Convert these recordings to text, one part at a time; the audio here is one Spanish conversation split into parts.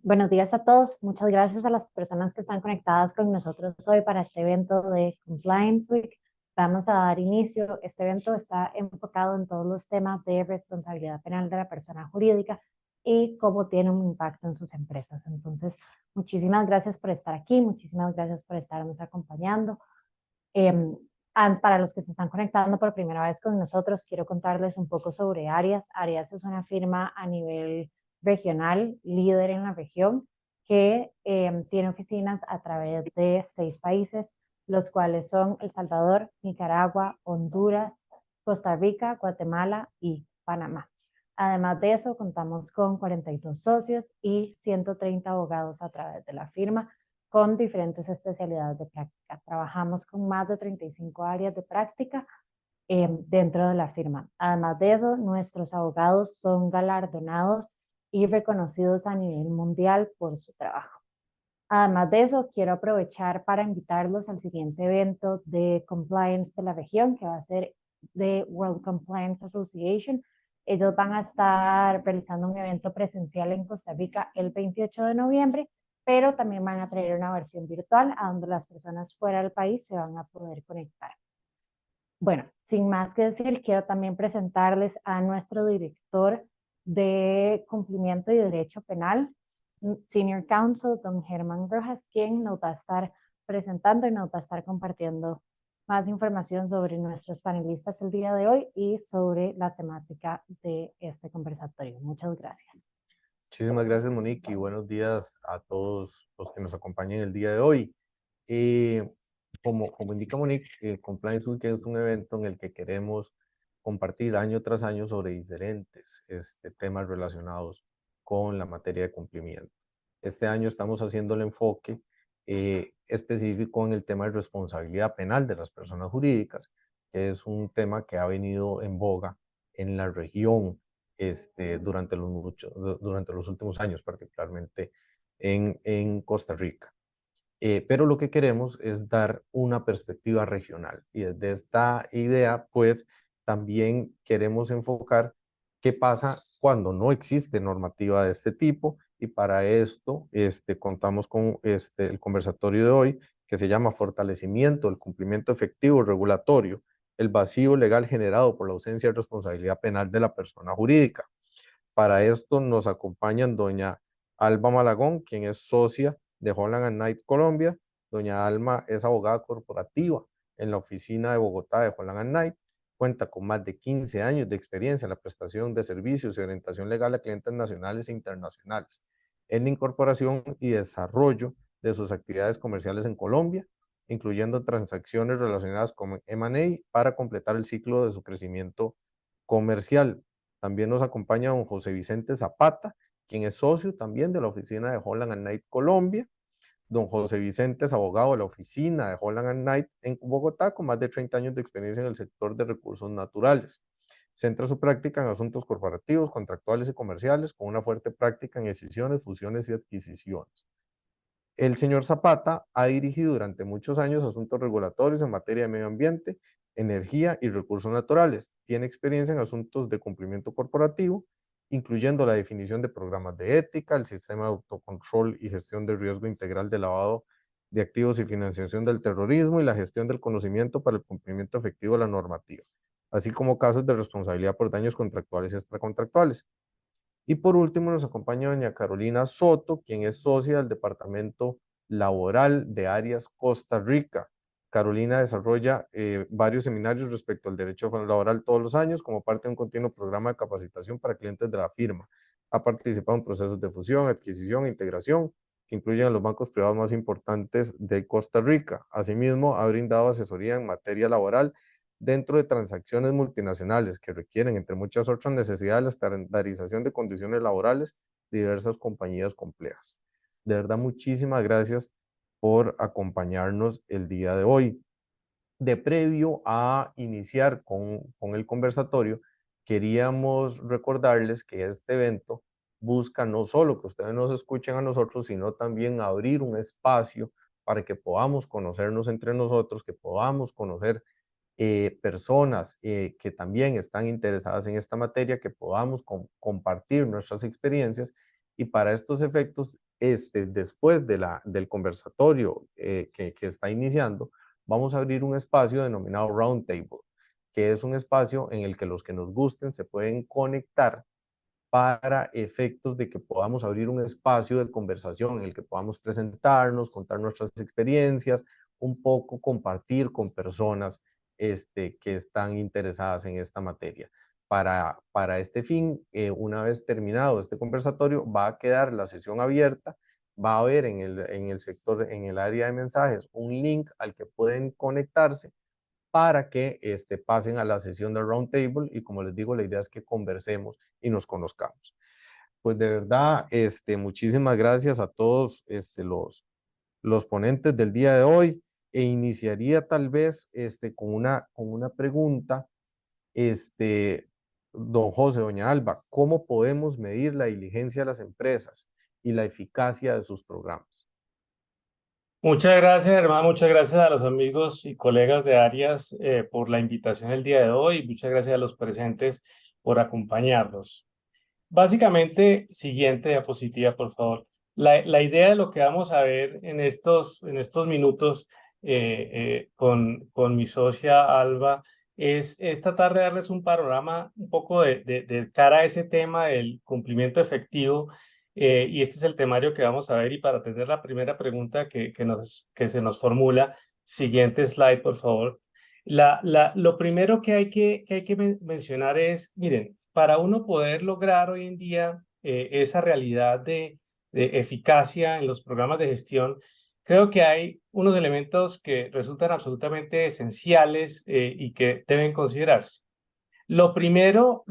Buenos días a todos. Muchas gracias a las personas que están conectadas con nosotros hoy para este evento de Compliance Week. Vamos a dar inicio. Este evento está enfocado en todos los temas de responsabilidad penal de la persona jurídica y cómo tiene un impacto en sus empresas. Entonces, muchísimas gracias por estar aquí, muchísimas gracias por estarnos acompañando. Eh, para los que se están conectando por primera vez con nosotros, quiero contarles un poco sobre Arias. Arias es una firma a nivel regional, líder en la región, que tiene oficinas a través de 6 países, los cuales son El Salvador, Nicaragua, Honduras, Costa Rica, Guatemala y Panamá. Además de eso, contamos con 42 socios y 130 abogados a través de la firma, con diferentes especialidades de práctica. Trabajamos con más de 35 áreas de práctica dentro de la firma. Además de eso, nuestros abogados son galardonados y reconocidos a nivel mundial por su trabajo. Además de eso, quiero aprovechar para invitarlos al siguiente evento de compliance de la región, que va a ser de World Compliance Association. Ellos van a estar realizando un evento presencial en Costa Rica el 28 de noviembre, pero también van a traer una versión virtual a donde las personas fuera del país se van a poder conectar. Bueno, sin más que decir, quiero también presentarles a nuestro director de cumplimiento y derecho penal, Senior Counsel, don Germán Rojas, quien nos va a estar presentando y nos va a estar compartiendo más información sobre nuestros panelistas el día de hoy y sobre la temática de este conversatorio. Muchas gracias. Muchísimas gracias, Monique, y buenos días a todos los que nos acompañan el día de hoy. Como indica Monique, Compliance Week es un evento en el que queremos compartir año tras año sobre diferentes temas relacionados con la materia de cumplimiento. Este año estamos haciendo el enfoque específico en el tema de responsabilidad penal de las personas jurídicas, que es un tema que ha venido en boga en la región durante los últimos años, particularmente en Costa Rica. Pero lo que queremos es dar una perspectiva regional y desde esta idea, pues también queremos enfocar qué pasa cuando no existe normativa de este tipo y para esto contamos con el conversatorio de hoy que se llama Fortalecimiento del cumplimiento efectivo regulatorio, el vacío legal generado por la ausencia de responsabilidad penal de la persona jurídica. Para esto nos acompañan doña Alba Malagón, quien es socia de Holland & Knight Colombia. Doña Alma es abogada corporativa en la oficina de Bogotá de Holland & Knight. Cuenta con más de 15 años de experiencia en la prestación de servicios y orientación legal a clientes nacionales e internacionales, en la incorporación y desarrollo de sus actividades comerciales en Colombia, incluyendo transacciones relacionadas con M&A para completar el ciclo de su crecimiento comercial. También nos acompaña don José Vicente Zapata, quien es socio también de la oficina de Holland & Knight Colombia. Don José Vicente es abogado de la oficina de Holland & Knight en Bogotá, con más de 30 años de experiencia en el sector de recursos naturales. Centra su práctica en asuntos corporativos, contractuales y comerciales, con una fuerte práctica en escisiones, fusiones y adquisiciones. El señor Zapata ha dirigido durante muchos años asuntos regulatorios en materia de medio ambiente, energía y recursos naturales. Tiene experiencia en asuntos de cumplimiento corporativo, incluyendo la definición de programas de ética, el sistema de autocontrol y gestión de riesgo integral de lavado de activos y financiación del terrorismo y la gestión del conocimiento para el cumplimiento efectivo de la normativa, así como casos de responsabilidad por daños contractuales y extracontractuales. Y por último nos acompaña doña Carolina Soto, quien es socia del Departamento Laboral de Arias Costa Rica. Carolina desarrolla varios seminarios respecto al derecho laboral todos los años como parte de un continuo programa de capacitación para clientes de la firma. Ha participado en procesos de fusión, adquisición e integración que incluyen a los bancos privados más importantes de Costa Rica. Asimismo, ha brindado asesoría en materia laboral dentro de transacciones multinacionales que requieren, entre muchas otras necesidades, la estandarización de condiciones laborales de diversas compañías complejas. De verdad, muchísimas gracias por acompañarnos el día de hoy. De previo a iniciar con el conversatorio, queríamos recordarles que este evento busca no solo que ustedes nos escuchen a nosotros, sino también abrir un espacio para que podamos conocernos entre nosotros, que podamos conocer personas que también están interesadas en esta materia, que podamos compartir nuestras experiencias y para estos efectos después del conversatorio que está iniciando, vamos a abrir un espacio denominado Roundtable, que es un espacio en el que los que nos gusten se pueden conectar para efectos de que podamos abrir un espacio de conversación en el que podamos presentarnos, contar nuestras experiencias, un poco compartir con personas que están interesadas en esta materia. Para este fin, una vez terminado este conversatorio, va a quedar la sesión abierta, va a haber en el sector, en el área de mensajes, un link al que pueden conectarse para que pasen a la sesión de Roundtable y como les digo, la idea es que conversemos y nos conozcamos. Pues de verdad, muchísimas gracias a todos los ponentes del día de hoy e iniciaría tal vez con una pregunta, don José, doña Alba, ¿cómo podemos medir la diligencia de las empresas y la eficacia de sus programas? Muchas gracias, hermano. Muchas gracias a los amigos y colegas de Arias por la invitación el día de hoy. Muchas gracias a los presentes por acompañarnos. Básicamente, siguiente diapositiva, por favor. La idea de lo que vamos a ver en estos minutos con mi socia Alba es tratar de darles un panorama un poco de cara a ese tema del cumplimiento efectivo. Y este es el temario que vamos a ver. Y para atender la primera pregunta que se nos formula, siguiente slide, por favor. Lo primero que hay que mencionar es, miren, para uno poder lograr hoy en día esa realidad de eficacia en los programas de gestión, creo que hay unos elementos que resultan absolutamente esenciales y que deben considerarse. Lo primero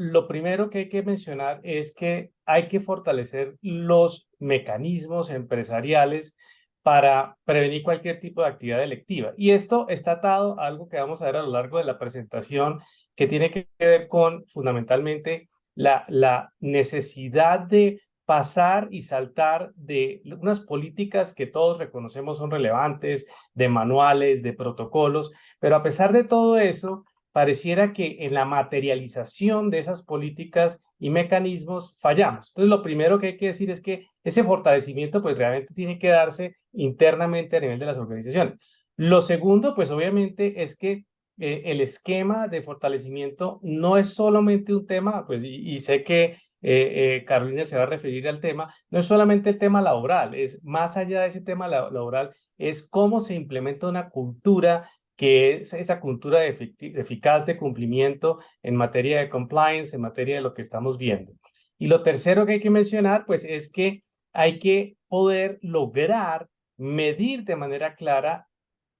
que hay que mencionar es que hay que fortalecer los mecanismos empresariales para prevenir cualquier tipo de actividad delictiva. Y esto está atado a algo que vamos a ver a lo largo de la presentación, que tiene que ver con fundamentalmente la necesidad de pasar y saltar de unas políticas que todos reconocemos son relevantes, de manuales, de protocolos, pero a pesar de todo eso, pareciera que en la materialización de esas políticas y mecanismos fallamos. Entonces, lo primero que hay que decir es que ese fortalecimiento pues realmente tiene que darse internamente a nivel de las organizaciones. Lo segundo, pues obviamente es que el esquema de fortalecimiento no es solamente un tema, pues y sé que Carolina se va a referir al tema, no es solamente el tema laboral, es más allá de ese tema laboral, es cómo se implementa una cultura que es esa cultura eficaz de cumplimiento en materia de compliance, en materia de lo que estamos viendo. Y lo tercero que hay que mencionar, pues, es que hay que poder lograr medir de manera clara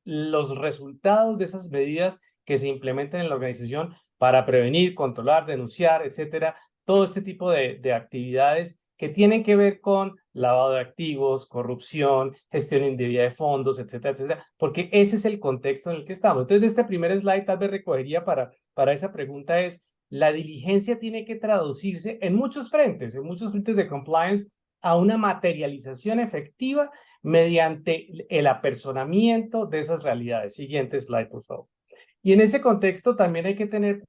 los resultados de esas medidas que se implementan en la organización para prevenir, controlar, denunciar, etcétera, todo este tipo de actividades que tienen que ver con lavado de activos, corrupción, gestión indebida de fondos, etcétera, etcétera, porque ese es el contexto en el que estamos. Entonces, de este primer slide tal vez recogería para esa pregunta es, la diligencia tiene que traducirse en muchos frentes de compliance a una materialización efectiva mediante el apersonamiento de esas realidades. Siguiente slide, por favor. Y en ese contexto también hay que tener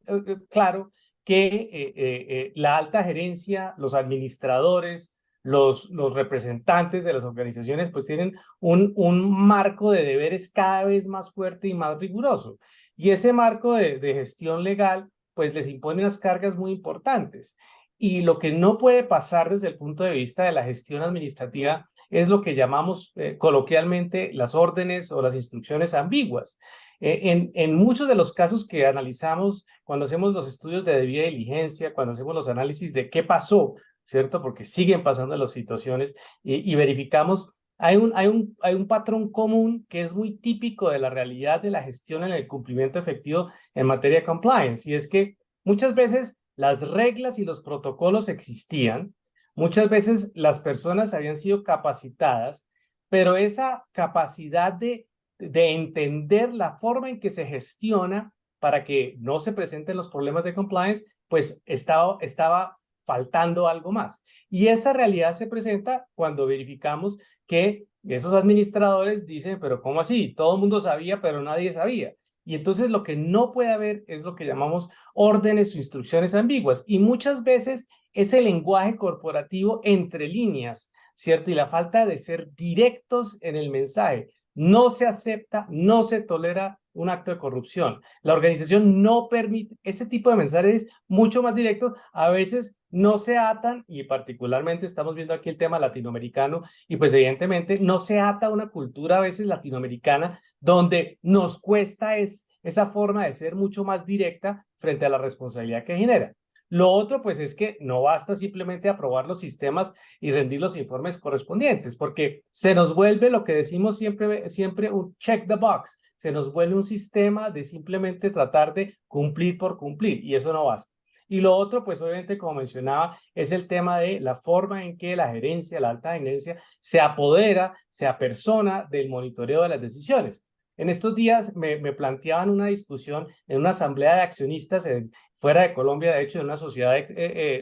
claro que la alta gerencia, los administradores, los representantes de las organizaciones, pues tienen un marco de deberes cada vez más fuerte y más riguroso. Y ese marco de gestión legal, pues les impone unas cargas muy importantes. Y lo que no puede pasar desde el punto de vista de la gestión administrativa es lo que llamamos coloquialmente las órdenes o las instrucciones ambiguas. En muchos de los casos que analizamos, cuando hacemos los estudios de debida diligencia, cuando hacemos los análisis de qué pasó, ¿cierto? Porque siguen pasando las situaciones y verificamos, hay un patrón común que es muy típico de la realidad de la gestión en el cumplimiento efectivo en materia de compliance, y es que muchas veces las reglas y los protocolos existían, muchas veces las personas habían sido capacitadas, pero esa capacidad de entender la forma en que se gestiona para que no se presenten los problemas de compliance, pues estaba faltando algo más. Y esa realidad se presenta cuando verificamos que esos administradores dicen, pero ¿cómo así? Todo el mundo sabía, pero nadie sabía. Y entonces lo que no puede haber es lo que llamamos órdenes o instrucciones ambiguas. Y muchas veces ese lenguaje corporativo entre líneas ¿cierto? Y la falta de ser directos en el mensaje. No se acepta, no se tolera un acto de corrupción. La organización no permite ese tipo de mensajes mucho más directos. A veces no se atan, y particularmente estamos viendo aquí el tema latinoamericano, y pues evidentemente no se ata una cultura a veces latinoamericana donde nos cuesta esa forma de ser mucho más directa frente a la responsabilidad que genera. Lo otro, pues, es que no basta simplemente aprobar los sistemas y rendir los informes correspondientes, porque se nos vuelve lo que decimos siempre un check the box, se nos vuelve un sistema de simplemente tratar de cumplir por cumplir, y eso no basta. Y lo otro, pues obviamente, como mencionaba, es el tema de la forma en que la gerencia, la alta gerencia, se apodera, se apersona del monitoreo de las decisiones. En estos días me planteaban una discusión en una asamblea de accionistas fuera de Colombia, de hecho, en una sociedad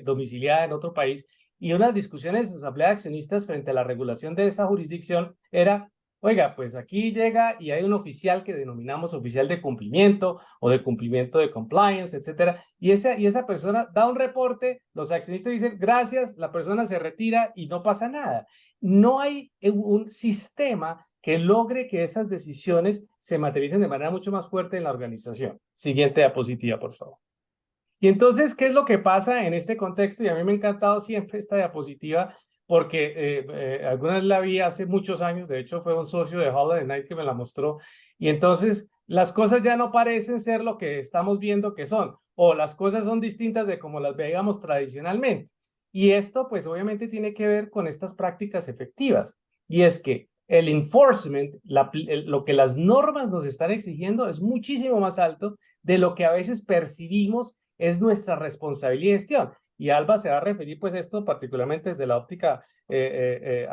domiciliada en otro país, y unas discusiones de asamblea de accionistas frente a la regulación de esa jurisdicción era, oiga, pues aquí llega y hay un oficial que denominamos oficial de cumplimiento o de cumplimiento de compliance, etcétera, y esa persona da un reporte, los accionistas dicen gracias, la persona se retira y no pasa nada. No hay un sistema que logre que esas decisiones se materialicen de manera mucho más fuerte en la organización. Siguiente diapositiva, por favor. Y entonces, ¿qué es lo que pasa en este contexto? Y a mí me ha encantado siempre esta diapositiva porque alguna vez la vi hace muchos años, de hecho fue un socio de Holiday Night que me la mostró, y entonces las cosas ya no parecen ser lo que estamos viendo que son, o las cosas son distintas de como las veíamos tradicionalmente. Y esto pues obviamente tiene que ver con estas prácticas efectivas, y es que el enforcement, lo que las normas nos están exigiendo es muchísimo más alto de lo que a veces percibimos es nuestra responsabilidad y gestión. Y Alba se va a referir pues esto particularmente desde la óptica de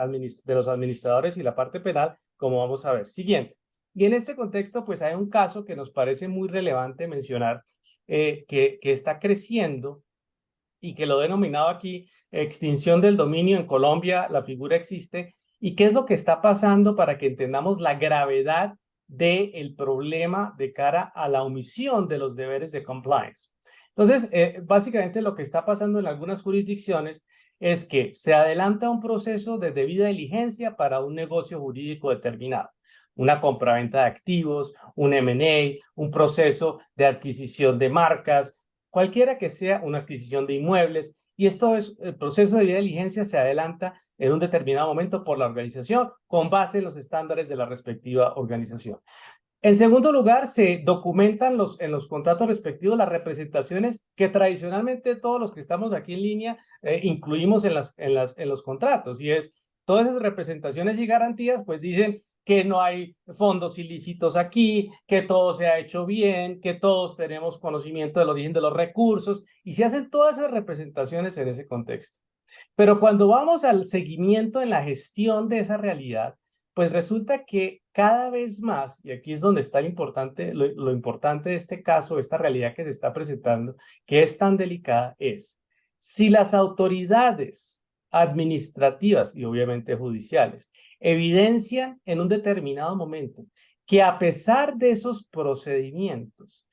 los administradores y la parte penal, como vamos a ver. Siguiente. Y en este contexto pues hay un caso que nos parece muy relevante mencionar, que está creciendo y que lo he denominado aquí extinción del dominio en Colombia. La figura existe. ¿Y qué es lo que está pasando para que entendamos la gravedad del problema de cara a la omisión de los deberes de compliance? Entonces, básicamente lo que está pasando en algunas jurisdicciones es que se adelanta un proceso de debida diligencia para un negocio jurídico determinado. Una compraventa de activos, un M&A, un proceso de adquisición de marcas, cualquiera que sea una adquisición de inmuebles, y esto es, el proceso de debida diligencia se adelanta en un determinado momento por la organización con base en los estándares de la respectiva organización. En segundo lugar, se documentan en los contratos respectivos las representaciones que tradicionalmente todos los que estamos aquí en línea incluimos en los contratos, y es todas esas representaciones y garantías pues dicen que no hay fondos ilícitos aquí, que todo se ha hecho bien, que todos tenemos conocimiento del origen de los recursos, y se hacen todas esas representaciones en ese contexto. Pero cuando vamos al seguimiento en la gestión de esa realidad, pues resulta que cada vez más, y aquí es donde está lo importante de este caso, esta realidad que se está presentando, que es tan delicada, es si las autoridades administrativas y obviamente judiciales evidencian en un determinado momento que a pesar de esos procedimientos,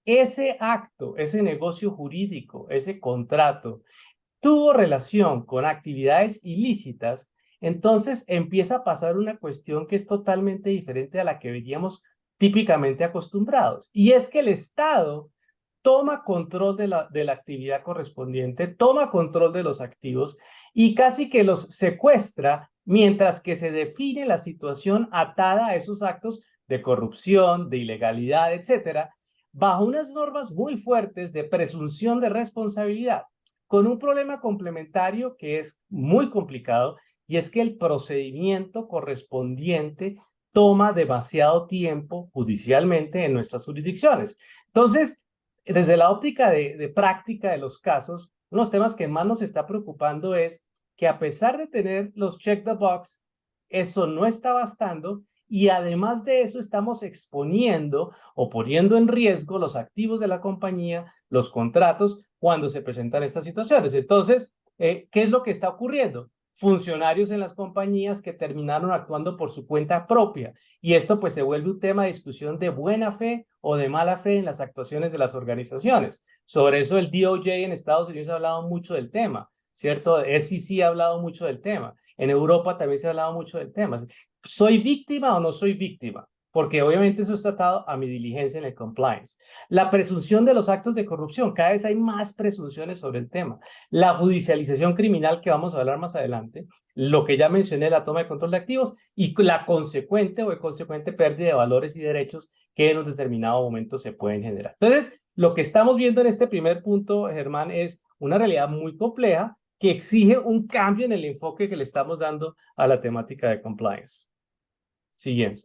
ese acto, ese negocio jurídico, ese contrato, tuvo relación con actividades ilícitas, entonces empieza a pasar una cuestión que es totalmente diferente a la que veníamos típicamente acostumbrados. Y es que el Estado toma control de la actividad correspondiente, toma control de los activos y casi que los secuestra mientras que se define la situación atada a esos actos de corrupción, de ilegalidad, etcétera, bajo unas normas muy fuertes de presunción de responsabilidad, con un problema complementario que es muy complicado, y es que el procedimiento correspondiente toma demasiado tiempo judicialmente en nuestras jurisdicciones. Entonces, desde la óptica de práctica de los casos, uno de los temas que más nos está preocupando es que a pesar de tener los check the box, eso no está bastando, y además de eso estamos exponiendo o poniendo en riesgo los activos de la compañía, los contratos, cuando se presentan estas situaciones. Entonces, ¿qué es lo que está ocurriendo? Funcionarios en las compañías que terminaron actuando por su cuenta propia, y esto pues se vuelve un tema de discusión de buena fe o de mala fe en las actuaciones de las organizaciones. Sobre eso el DOJ en Estados Unidos ha hablado mucho del tema, ¿cierto? SEC ha hablado mucho del tema. En Europa también se ha hablado mucho del tema. ¿Soy víctima o no soy víctima? Porque obviamente eso está atado a mi diligencia en el compliance. La presunción de los actos de corrupción, cada vez hay más presunciones sobre el tema. La judicialización criminal, que vamos a hablar más adelante, lo que ya mencioné, la toma de control de activos y la consecuente o consecuente pérdida de valores y derechos que en un determinado momento se pueden generar. Entonces, lo que estamos viendo en este primer punto, Germán, es una realidad muy compleja que exige un cambio en el enfoque que le estamos dando a la temática de compliance. Siguiente.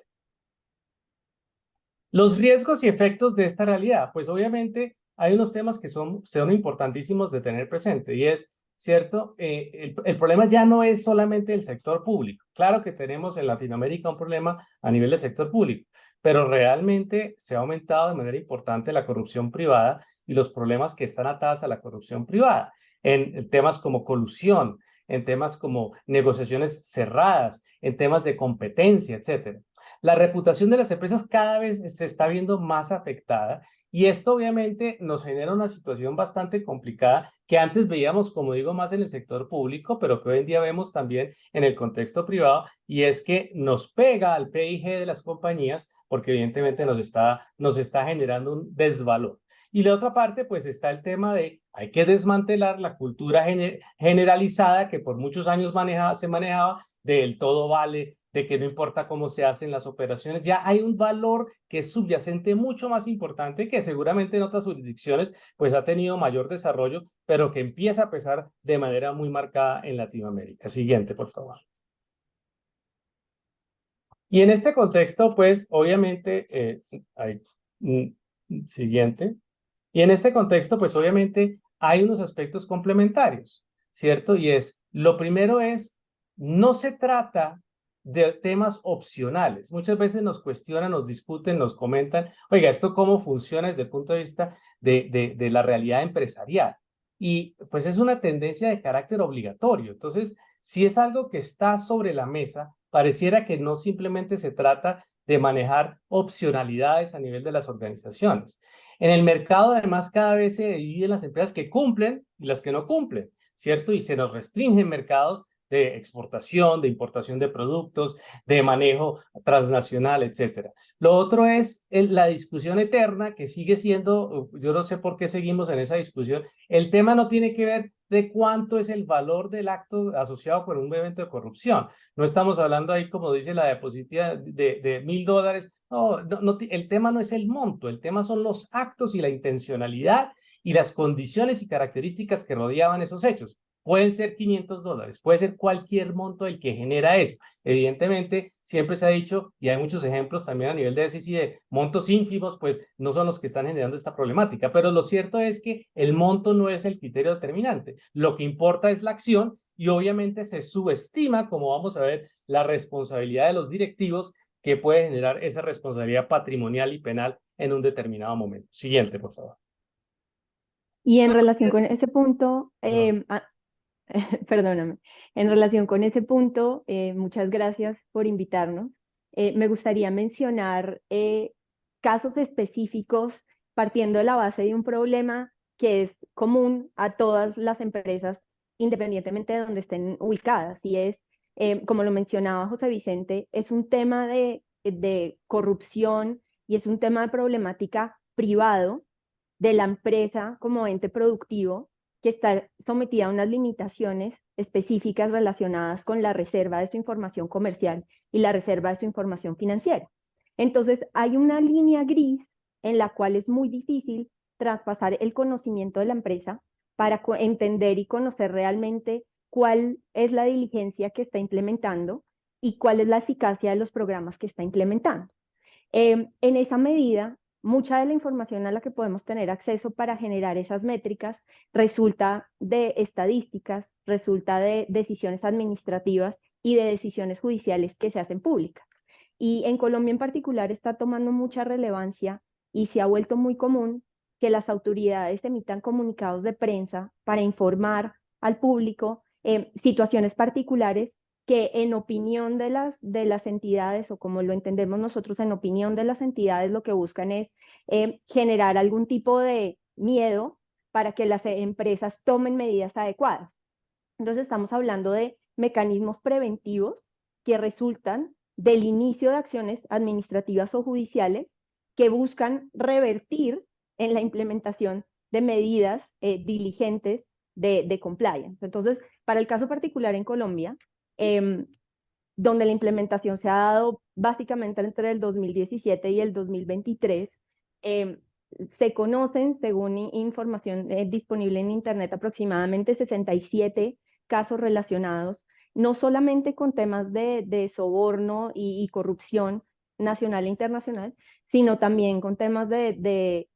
Los riesgos y efectos de esta realidad. Pues obviamente hay unos temas que son importantísimos de tener presente y es, ¿cierto? El problema ya no es solamente el sector público. Claro que tenemos en Latinoamérica un problema a nivel del sector público, pero realmente se ha aumentado de manera importante la corrupción privada y los problemas que están atados a la corrupción privada en temas como colusión, en temas como negociaciones cerradas, en temas de competencia, etcétera. La reputación de las empresas cada vez se está viendo más afectada y esto obviamente nos genera una situación bastante complicada que antes veíamos, como digo, más en el sector público, pero que hoy en día vemos también en el contexto privado y es que nos pega al PIG de las compañías porque evidentemente nos está generando un desvalor. Y la otra parte, pues está el tema de hay que desmantelar la cultura generalizada que por muchos años se manejaba del todo vale, de que no importa cómo se hacen las operaciones, ya hay un valor que es subyacente mucho más importante que seguramente en otras jurisdicciones pues ha tenido mayor desarrollo, pero que empieza a pesar de manera muy marcada en Latinoamérica. Siguiente, por favor. Y en este contexto, pues obviamente, siguiente. Y en este contexto, pues obviamente hay unos aspectos complementarios, ¿cierto? Y es, lo primero es, no se trata de temas opcionales. Muchas veces nos cuestionan, nos discuten, nos comentan, oiga, ¿esto cómo funciona desde el punto de vista de la realidad empresarial? Y pues es una tendencia de carácter obligatorio. Entonces, si es algo que está sobre la mesa, pareciera que no simplemente se trata de manejar opcionalidades a nivel de las organizaciones. En el mercado, además, cada vez se dividen las empresas que cumplen y las que no cumplen, ¿cierto? Y se nos restringen mercados de exportación, de importación de productos, de manejo transnacional, etcétera. Lo otro es la discusión eterna que sigue siendo, yo no sé por qué seguimos en esa discusión, el tema no tiene que ver de cuánto es el valor del acto asociado con un evento de corrupción. No estamos hablando ahí, como dice la diapositiva, de $1.000. No, el tema no es el monto, el tema son los actos y la intencionalidad y las condiciones y características que rodeaban esos hechos. Pueden ser $500, puede ser cualquier monto el que genera eso. Evidentemente, siempre se ha dicho, y hay muchos ejemplos también a nivel de SEC de montos ínfimos, pues no son los que están generando esta problemática. Pero lo cierto es que el monto no es el criterio determinante. Lo que importa es la acción y obviamente se subestima, como vamos a ver, la responsabilidad de los directivos que puede generar esa responsabilidad patrimonial y penal en un determinado momento. Siguiente, por favor. Y en relación con ese punto, perdóname, en relación con ese punto, muchas gracias por invitarnos. Me gustaría mencionar casos específicos partiendo de la base de un problema que es común a todas las empresas, independientemente de donde estén ubicadas, y es, como lo mencionaba José Vicente, es un tema de corrupción y es un tema de problemática privado de la empresa como ente productivo que está sometida a unas limitaciones específicas relacionadas con la reserva de su información comercial y la reserva de su información financiera. Entonces, hay una línea gris en la cual es muy difícil traspasar el conocimiento de la empresa para entender y conocer realmente cuál es la diligencia que está implementando y cuál es la eficacia de los programas que está implementando. En esa medida, mucha de la información a la que podemos tener acceso para generar esas métricas resulta de estadísticas, resulta de decisiones administrativas y de decisiones judiciales que se hacen públicas. Y en Colombia en particular está tomando mucha relevancia y se ha vuelto muy común que las autoridades emitan comunicados de prensa para informar al público situaciones particulares que en opinión de las entidades, o como lo entendemos nosotros, en opinión de las entidades, lo que buscan es generar algún tipo de miedo para que las empresas tomen medidas adecuadas. Entonces estamos hablando de mecanismos preventivos que resultan del inicio de acciones administrativas o judiciales que buscan revertir en la implementación de medidas diligentes de compliance. Entonces, para el caso particular en Colombia, donde la implementación se ha dado básicamente entre el 2017 y el 2023, se conocen, según información disponible en Internet, aproximadamente 67 casos relacionados, no solamente con temas de soborno y corrupción nacional e internacional, sino también con temas de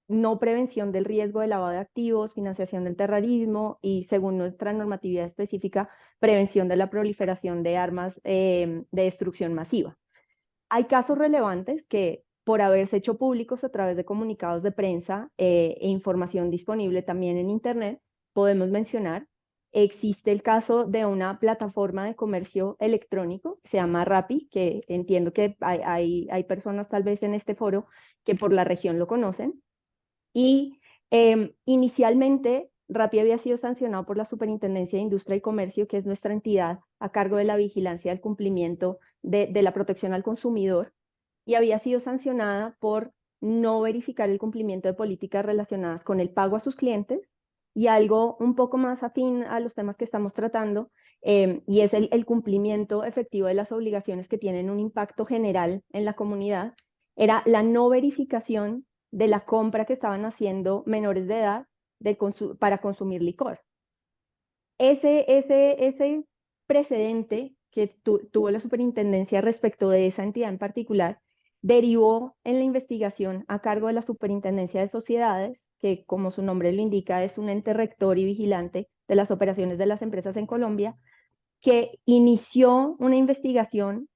no prevención del riesgo de lavado de activos, financiación del terrorismo y, según nuestra normatividad específica, prevención de la proliferación de armas de destrucción masiva. Hay casos relevantes que, por haberse hecho públicos a través de comunicados de prensa e información disponible también en Internet, podemos mencionar. Existe el caso de una plataforma de comercio electrónico que se llama Rappi, que entiendo que hay personas tal vez en este foro que por la región lo conocen. Y inicialmente Rappi había sido sancionado por la Superintendencia de Industria y Comercio, que es nuestra entidad a cargo de la vigilancia del cumplimiento de la protección al consumidor, y había sido sancionada por no verificar el cumplimiento de políticas relacionadas con el pago a sus clientes y algo un poco más afín a los temas que estamos tratando, y es el cumplimiento efectivo de las obligaciones que tienen un impacto general en la comunidad, era la no verificación de la compra que estaban haciendo menores de edad para consumir licor. Ese precedente que tuvo la superintendencia respecto de esa entidad en particular derivó en la investigación a cargo de la Superintendencia de Sociedades, que, como su nombre lo indica, es un ente rector y vigilante de las operaciones de las empresas en Colombia, que inició una investigación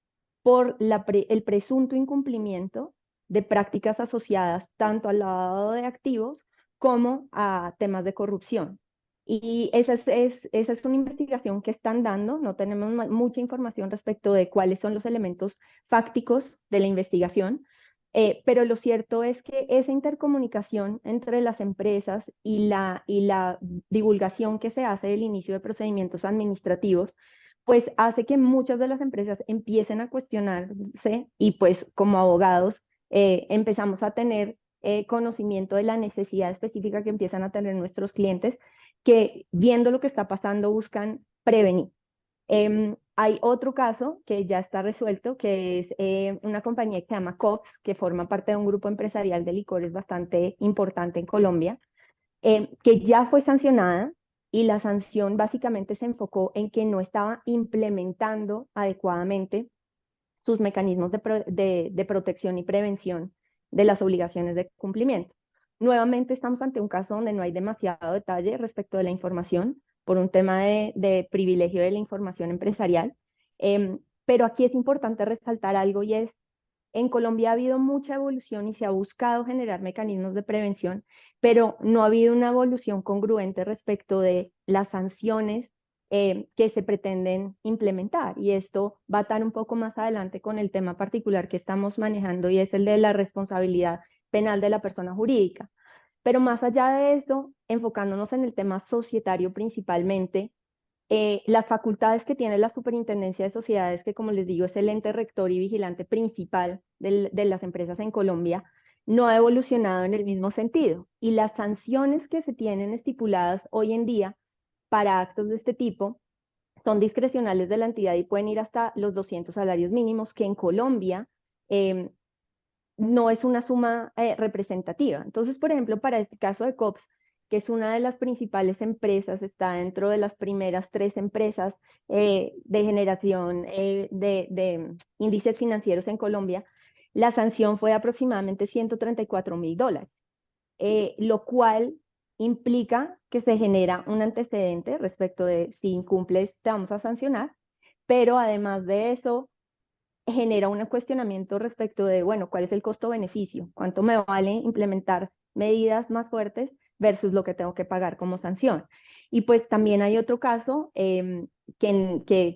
por el presunto incumplimiento de prácticas asociadas tanto al lavado de activos como a temas de corrupción. Y esa es una investigación que están dando. No tenemos mucha información respecto de cuáles son los elementos fácticos de la investigación, pero lo cierto es que esa intercomunicación entre las empresas y la divulgación que se hace del inicio de procedimientos administrativos, pues hace que muchas de las empresas empiecen a cuestionarse, y pues como abogados empezamos a tener conocimiento de la necesidad específica que empiezan a tener nuestros clientes, que viendo lo que está pasando buscan prevenir. Hay otro caso que ya está resuelto, que es una compañía que se llama Cops, que forma parte de un grupo empresarial de licores bastante importante en Colombia, que ya fue sancionada, y la sanción básicamente se enfocó en que no estaba implementando adecuadamente sus mecanismos de protección y prevención de las obligaciones de cumplimiento. Nuevamente estamos ante un caso donde no hay demasiado detalle respecto de la información por un tema de privilegio de la información empresarial, pero aquí es importante resaltar algo, y es: en Colombia ha habido mucha evolución y se ha buscado generar mecanismos de prevención, pero no ha habido una evolución congruente respecto de las sanciones que se pretenden implementar. Y esto va a estar un poco más adelante con el tema particular que estamos manejando, y es el de la responsabilidad penal de la persona jurídica. Pero más allá de eso, enfocándonos en el tema societario principalmente, las facultades que tiene la Superintendencia de Sociedades, que, como les digo, es el ente rector y vigilante principal de las empresas en Colombia, no ha evolucionado en el mismo sentido. Y las sanciones que se tienen estipuladas hoy en día para actos de este tipo son discrecionales de la entidad y pueden ir hasta los 200 salarios mínimos, que en Colombia no es una suma representativa. Entonces, por ejemplo, para este caso de COPS, que es una de las principales empresas, está dentro de las primeras 3 empresas de generación de índices financieros en Colombia, la sanción fue de aproximadamente $134.000, lo cual implica que se genera un antecedente respecto de: si incumples, te vamos a sancionar, pero además de eso, genera un cuestionamiento respecto de, bueno, ¿cuál es el costo-beneficio? ¿Cuánto me vale implementar medidas más fuertes versus lo que tengo que pagar como sanción? Y pues también hay otro caso que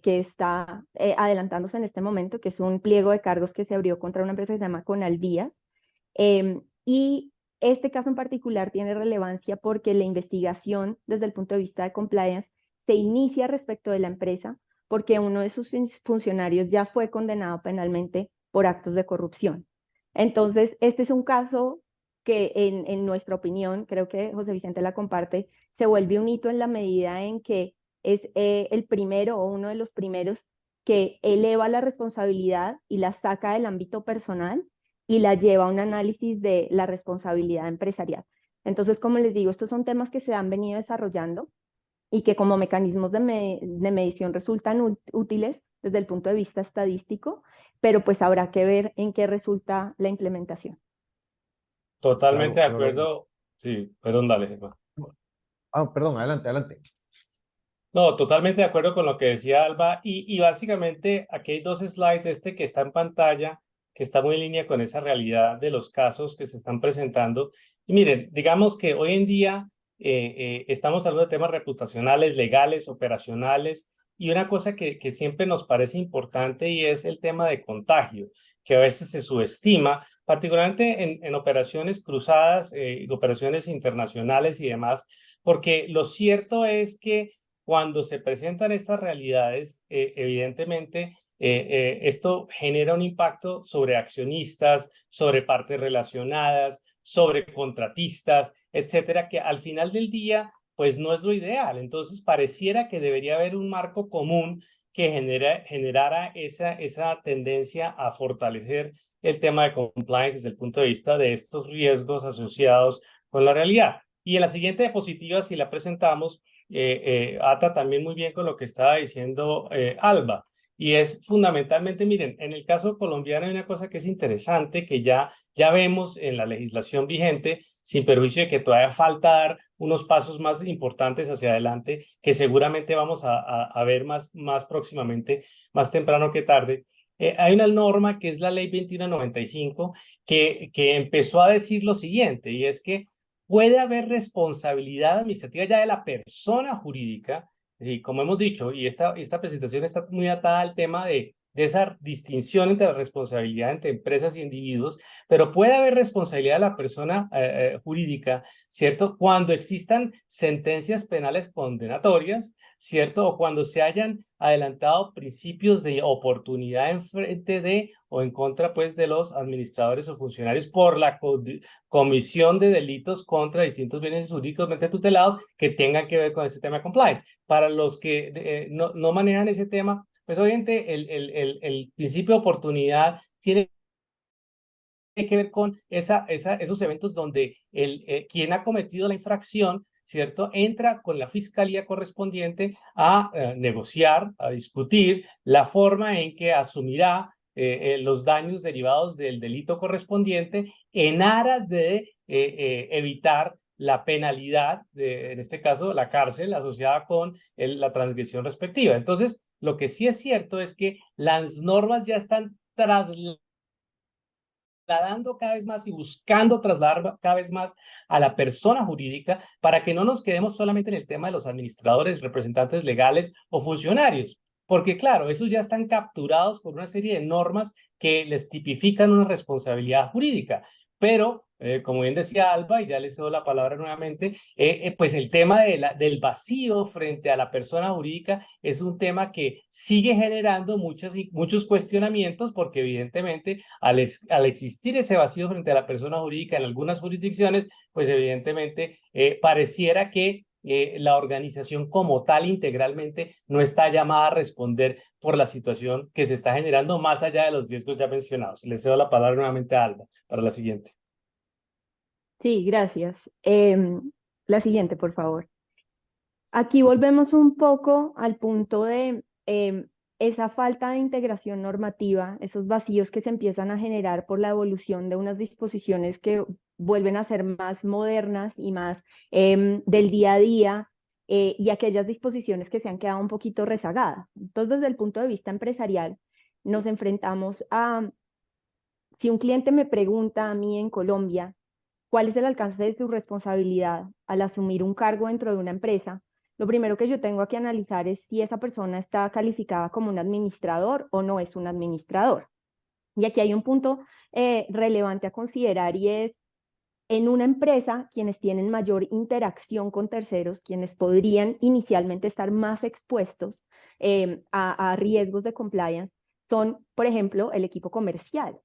está adelantándose en este momento, que es un pliego de cargos que se abrió contra una empresa que se llama Conalvías. Y este caso en particular tiene relevancia porque la investigación desde el punto de vista de compliance se inicia respecto de la empresa porque uno de sus funcionarios ya fue condenado penalmente por actos de corrupción. Entonces, este es un caso que en nuestra opinión, creo que José Vicente la comparte, se vuelve un hito en la medida en que es el primero o uno de los primeros que eleva la responsabilidad y la saca del ámbito personal y la lleva a un análisis de la responsabilidad empresarial. Entonces, como les digo, estos son temas que se han venido desarrollando y que como mecanismos de medición resultan útiles desde el punto de vista estadístico, pero pues habrá que ver en qué resulta la implementación. Totalmente de Claro, claro. acuerdo. Sí, perdón, dale, Germán. Perdón, adelante, adelante. No, totalmente de acuerdo con lo que decía Alba y básicamente aquí hay dos slides, este que está en pantalla, que está muy en línea con esa realidad de los casos que se están presentando. Y miren, digamos que hoy en día estamos hablando de temas reputacionales, legales, operacionales y una cosa que siempre nos parece importante y es el tema de contagio, que a veces se subestima, particularmente en operaciones cruzadas, operaciones internacionales y demás, porque lo cierto es que cuando se presentan estas realidades, evidentemente, esto genera un impacto sobre accionistas, sobre partes relacionadas, sobre contratistas, etcétera, que al final del día, pues no es lo ideal. Entonces, pareciera que debería haber un marco común que generara esa tendencia a fortalecer el tema de compliance desde el punto de vista de estos riesgos asociados con la realidad. Y en la siguiente diapositiva, si la presentamos, ata también muy bien con lo que estaba diciendo Alba, y es fundamentalmente, miren, en el caso colombiano hay una cosa que es interesante que ya vemos en la legislación vigente, sin perjuicio de que todavía falta dar unos pasos más importantes hacia adelante, que seguramente vamos a ver más próximamente, más temprano que tarde. Hay una norma que es la ley 2195 que empezó a decir lo siguiente, y es que puede haber responsabilidad administrativa ya de la persona jurídica, y como hemos dicho, y esta presentación está muy atada al tema de esa distinción entre la responsabilidad entre empresas y individuos, pero puede haber responsabilidad de la persona jurídica, ¿cierto? Cuando existan sentencias penales condenatorias, ¿cierto? O cuando se hayan adelantado principios de oportunidad en frente de o en contra, pues, de los administradores o funcionarios por la comisión de delitos contra distintos bienes jurídicamente tutelados que tengan que ver con este tema de compliance. Para los que no manejan ese tema, pues obviamente el principio de oportunidad tiene que ver con esos eventos donde quien ha cometido la infracción, ¿cierto? Entra con la fiscalía correspondiente a negociar, a discutir la forma en que asumirá los daños derivados del delito correspondiente en aras de evitar la penalidad, en este caso la cárcel asociada con la transgresión respectiva. Entonces, lo que sí es cierto es que las normas ya están trasladando cada vez más y buscando trasladar cada vez más a la persona jurídica para que no nos quedemos solamente en el tema de los administradores, representantes legales o funcionarios. Porque claro, esos ya están capturados por una serie de normas que les tipifican una responsabilidad jurídica. Pero, como bien decía Alba, y ya les doy la palabra nuevamente, pues el tema del vacío frente a la persona jurídica es un tema que sigue generando muchos cuestionamientos porque evidentemente al existir ese vacío frente a la persona jurídica en algunas jurisdicciones, pues evidentemente pareciera que la organización como tal integralmente no está llamada a responder por la situación que se está generando más allá de los riesgos ya mencionados. Les cedo la palabra nuevamente a Alba para la siguiente. Sí, gracias. La siguiente, por favor. Aquí volvemos un poco al punto de esa falta de integración normativa, esos vacíos que se empiezan a generar por la evolución de unas disposiciones que vuelven a ser más modernas y más del día a día, y aquellas disposiciones que se han quedado un poquito rezagadas. Entonces, desde el punto de vista empresarial, nos enfrentamos a, si un cliente me pregunta a mí en Colombia, ¿cuál es el alcance de su responsabilidad al asumir un cargo dentro de una empresa? Lo primero que yo tengo que analizar es si esa persona está calificada como un administrador o no es un administrador. Y aquí hay un punto relevante a considerar y es En una empresa, quienes tienen mayor interacción con terceros, quienes podrían inicialmente estar más expuestos a riesgos de compliance, son, por ejemplo, el equipo comercial.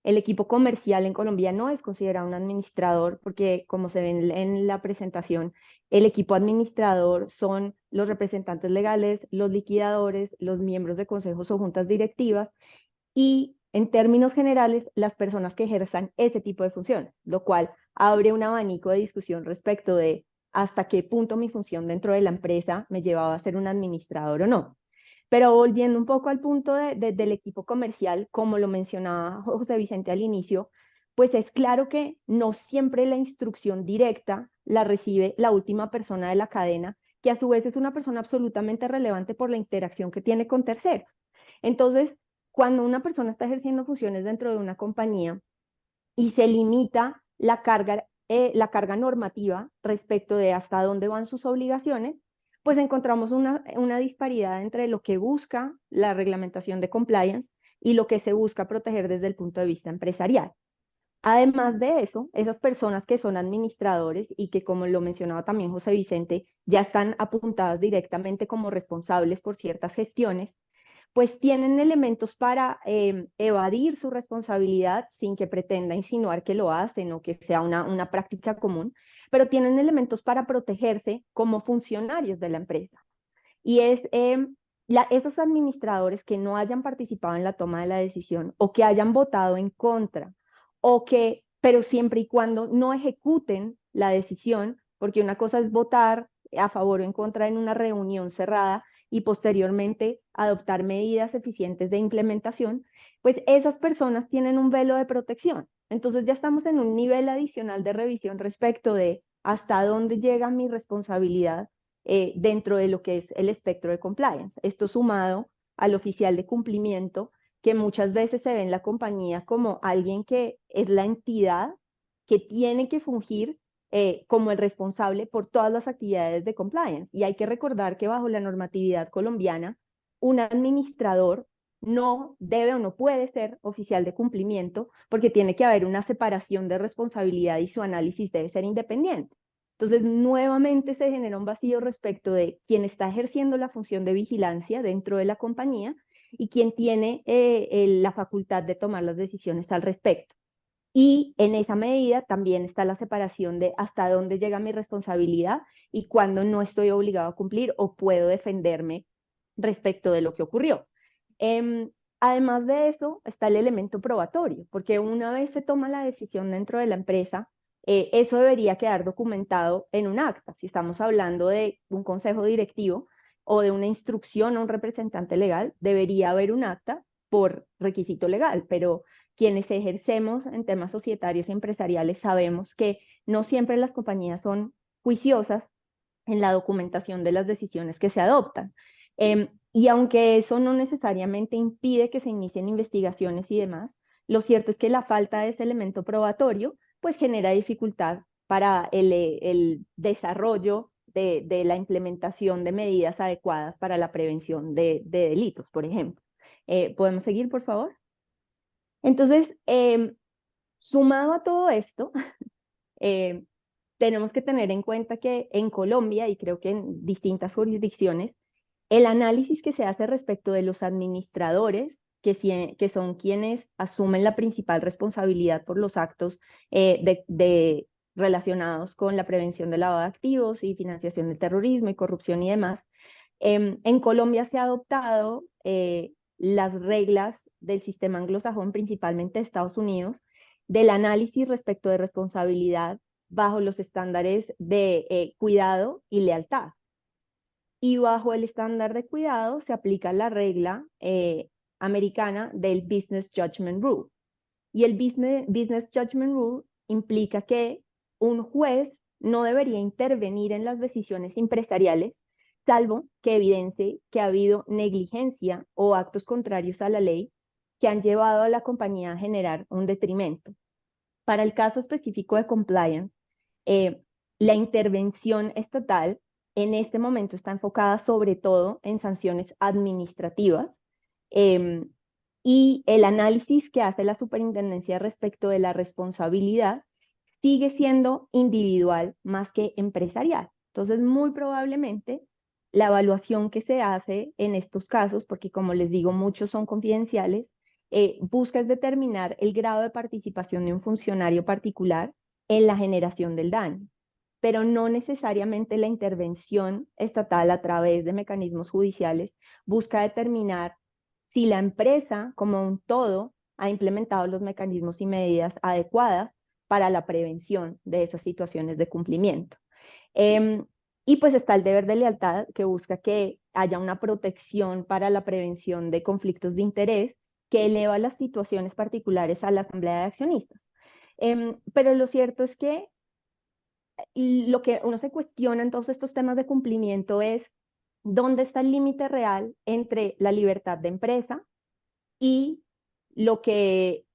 El equipo comercial en Colombia no es considerado un administrador porque, como se ve en la presentación, el equipo administrador son los representantes legales, los liquidadores, los miembros de consejos o juntas directivas y, en términos generales, las personas que ejerzan ese tipo de funciones, lo cual abre un abanico de discusión respecto de hasta qué punto mi función dentro de la empresa me llevaba a ser un administrador o no. Pero volviendo un poco al punto del equipo comercial, como lo mencionaba José Vicente al inicio, pues es claro que no siempre la instrucción directa la recibe la última persona de la cadena, que a su vez es una persona absolutamente relevante por la interacción que tiene con terceros. Entonces, cuando una persona está ejerciendo funciones dentro de una compañía y se limita la carga normativa respecto de hasta dónde van sus obligaciones, pues encontramos una disparidad entre lo que busca la reglamentación de compliance y lo que se busca proteger desde el punto de vista empresarial. Además de eso, esas personas que son administradores y que, como lo mencionaba también José Vicente, ya están apuntadas directamente como responsables por ciertas gestiones, pues tienen elementos para evadir su responsabilidad sin que pretenda insinuar que lo hacen o que sea una práctica común, pero tienen elementos para protegerse como funcionarios de la empresa. Y es esos administradores que no hayan participado en la toma de la decisión o que hayan votado en contra pero siempre y cuando no ejecuten la decisión, porque una cosa es votar a favor o en contra en una reunión cerrada y posteriormente adoptar medidas eficientes de implementación, pues esas personas tienen un velo de protección. Entonces ya estamos en un nivel adicional de revisión respecto de hasta dónde llega mi responsabilidad dentro de lo que es el espectro de compliance. Esto sumado al oficial de cumplimiento, que muchas veces se ve en la compañía como alguien que es la entidad que tiene que fungir como el responsable por todas las actividades de compliance. Y hay que recordar que bajo la normatividad colombiana, un administrador no debe o no puede ser oficial de cumplimiento porque tiene que haber una separación de responsabilidad y su análisis debe ser independiente. Entonces, nuevamente se genera un vacío respecto de quién está ejerciendo la función de vigilancia dentro de la compañía y quién tiene la facultad de tomar las decisiones al respecto. Y en esa medida también está la separación de hasta dónde llega mi responsabilidad y cuándo no estoy obligado a cumplir o puedo defenderme respecto de lo que ocurrió. Además de eso, está el elemento probatorio, porque una vez se toma la decisión dentro de la empresa, eso debería quedar documentado en un acta. Si estamos hablando de un consejo directivo o de una instrucción a un representante legal, debería haber un acta por requisito legal, pero quienes ejercemos en temas societarios y empresariales sabemos que no siempre las compañías son juiciosas en la documentación de las decisiones que se adoptan. Y aunque eso no necesariamente impide que se inicien investigaciones y demás, lo cierto es que la falta de ese elemento probatorio pues genera dificultad para el desarrollo de la implementación de medidas adecuadas para la prevención de delitos, por ejemplo. ¿Podemos seguir, por favor? Entonces, sumado a todo esto, tenemos que tener en cuenta que en Colombia, y creo que en distintas jurisdicciones, el análisis que se hace respecto de los administradores, que son quienes asumen la principal responsabilidad por los actos relacionados con la prevención del lavado de activos y financiación del terrorismo y corrupción y demás, en Colombia se ha adoptado las reglas del sistema anglosajón, principalmente de Estados Unidos, del análisis respecto de responsabilidad bajo los estándares de cuidado y lealtad. Y bajo el estándar de cuidado se aplica la regla americana del Business Judgment Rule. Y el Business Judgment Rule implica que un juez no debería intervenir en las decisiones empresariales, salvo que evidencie que ha habido negligencia o actos contrarios a la ley que han llevado a la compañía a generar un detrimento. Para el caso específico de compliance, la intervención estatal en este momento está enfocada sobre todo en sanciones administrativas y el análisis que hace la superintendencia respecto de la responsabilidad sigue siendo individual más que empresarial. Entonces, muy probablemente la evaluación que se hace en estos casos, porque como les digo, muchos son confidenciales, busca es determinar el grado de participación de un funcionario particular en la generación del daño, pero no necesariamente la intervención estatal a través de mecanismos judiciales busca determinar si la empresa como un todo ha implementado los mecanismos y medidas adecuadas para la prevención de esas situaciones de cumplimiento. Y pues está el deber de lealtad, que busca que haya una protección para la prevención de conflictos de interés que eleva las situaciones particulares a la asamblea de accionistas. Pero lo cierto es que lo que uno se cuestiona en todos estos temas de cumplimiento es dónde está el límite real entre la libertad de empresa y lo que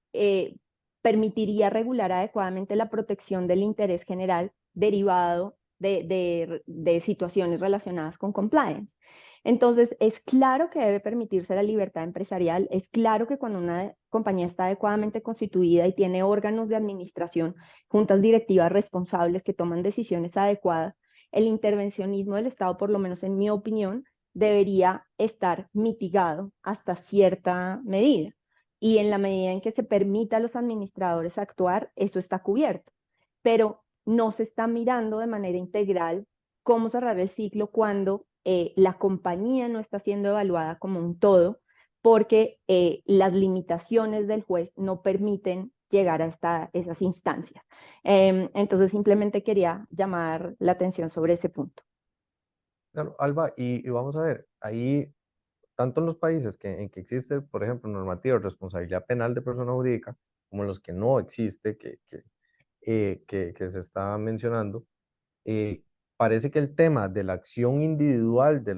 permitiría regular adecuadamente la protección del interés general derivado de situaciones relacionadas con compliance. Entonces, es claro que debe permitirse la libertad empresarial, es claro que cuando una compañía está adecuadamente constituida y tiene órganos de administración, juntas directivas responsables que toman decisiones adecuadas, el intervencionismo del Estado, por lo menos en mi opinión, debería estar mitigado hasta cierta medida. Y en la medida en que se permita a los administradores actuar, eso está cubierto. Pero no se está mirando de manera integral cómo cerrar el ciclo cuando la compañía no está siendo evaluada como un todo, porque las limitaciones del juez no permiten llegar a esas instancias. Entonces, simplemente quería llamar la atención sobre ese punto. Claro, Alba, y vamos a ver, ahí, tanto en los países en que existe, por ejemplo, normativa de responsabilidad penal de persona jurídica, como en los que no existe, que se está mencionando, parece que el tema de la acción individual de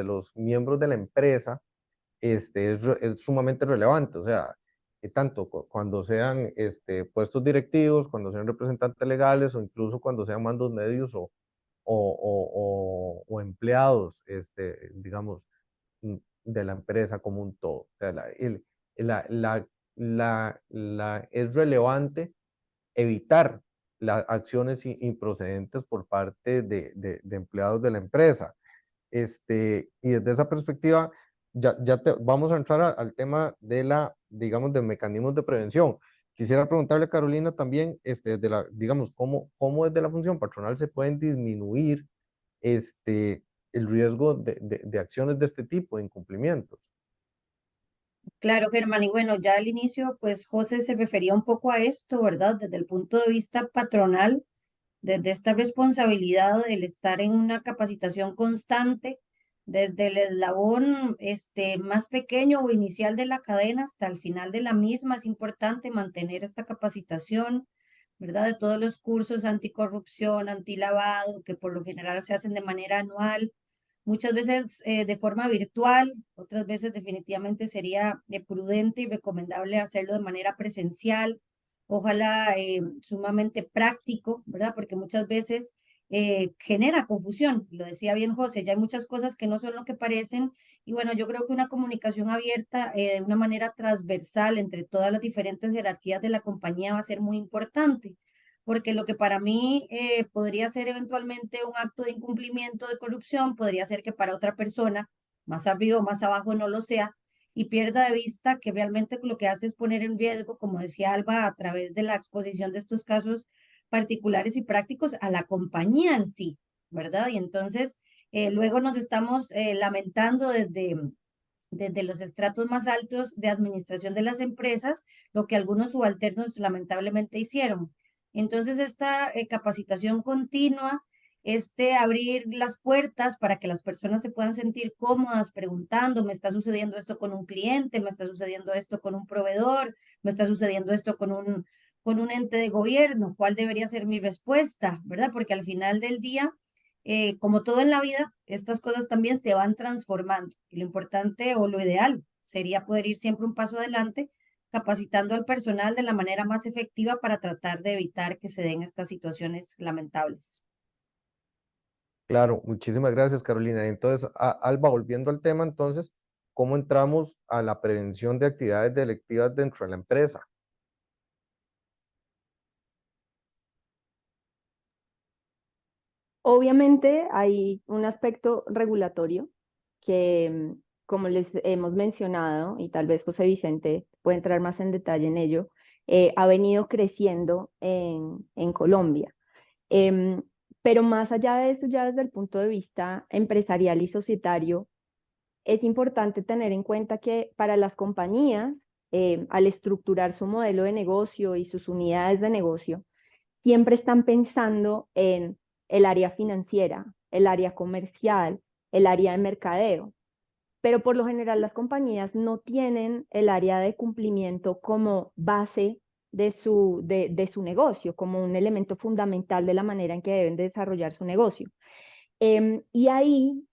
los miembros de la empresa es sumamente relevante. O sea, tanto cuando sean puestos directivos, cuando sean representantes legales o incluso cuando sean mandos medios o empleados, digamos, de la empresa como un todo. O sea, es relevante evitar las acciones improcedentes por parte de empleados de la empresa. Y desde esa perspectiva, vamos a entrar al tema digamos, de mecanismos de prevención. Quisiera preguntarle a Carolina también, digamos, cómo desde la función patronal se pueden disminuir el riesgo de acciones de este tipo, de incumplimientos. Claro, Germán, y bueno, ya al inicio, pues José se refería un poco a esto, ¿verdad? Desde el punto de vista patronal, desde esta responsabilidad del estar en una capacitación constante, desde el eslabón más pequeño o inicial de la cadena hasta el final de la misma, es importante mantener esta capacitación, ¿verdad? De todos los cursos anticorrupción, antilavado, que por lo general se hacen de manera anual, muchas veces de forma virtual, otras veces definitivamente sería prudente y recomendable hacerlo de manera presencial, ojalá sumamente práctico, ¿verdad? Porque muchas veces genera confusión, lo decía bien José, ya hay muchas cosas que no son lo que parecen y bueno, yo creo que una comunicación abierta de una manera transversal entre todas las diferentes jerarquías de la compañía va a ser muy importante porque lo que para mí podría ser eventualmente un acto de incumplimiento de corrupción, podría ser que para otra persona, más arriba o más abajo, no lo sea, y pierda de vista que realmente lo que hace es poner en riesgo, como decía Alba, a través de la exposición de estos casos particulares y prácticos a la compañía en sí, ¿verdad? Y entonces luego nos estamos lamentando desde los estratos más altos de administración de las empresas, lo que algunos subalternos lamentablemente hicieron. Entonces, esta capacitación continua, abrir las puertas para que las personas se puedan sentir cómodas preguntando, me está sucediendo esto con un cliente, me está sucediendo esto con un proveedor, me está sucediendo esto con un ente de gobierno, ¿cuál debería ser mi respuesta? ¿Verdad? Porque al final del día, como todo en la vida, estas cosas también se van transformando. Y lo importante o lo ideal sería poder ir siempre un paso adelante capacitando al personal de la manera más efectiva para tratar de evitar que se den estas situaciones lamentables. Claro, muchísimas gracias, Carolina. Entonces, Alba, volviendo al tema, entonces, ¿cómo entramos a la prevención de actividades delictivas dentro de la empresa? Obviamente hay un aspecto regulatorio que, como les hemos mencionado, y tal vez José Vicente puede entrar más en detalle en ello, ha venido creciendo en Colombia. Pero más allá de eso, ya desde el punto de vista empresarial y societario, es importante tener en cuenta que para las compañías, al estructurar su modelo de negocio y sus unidades de negocio, siempre están pensando en el área financiera, el área comercial, el área de mercadeo. Pero por lo general las compañías no tienen el área de cumplimiento como base de su negocio, como un elemento fundamental de la manera en que deben de desarrollar su negocio. Y ahí,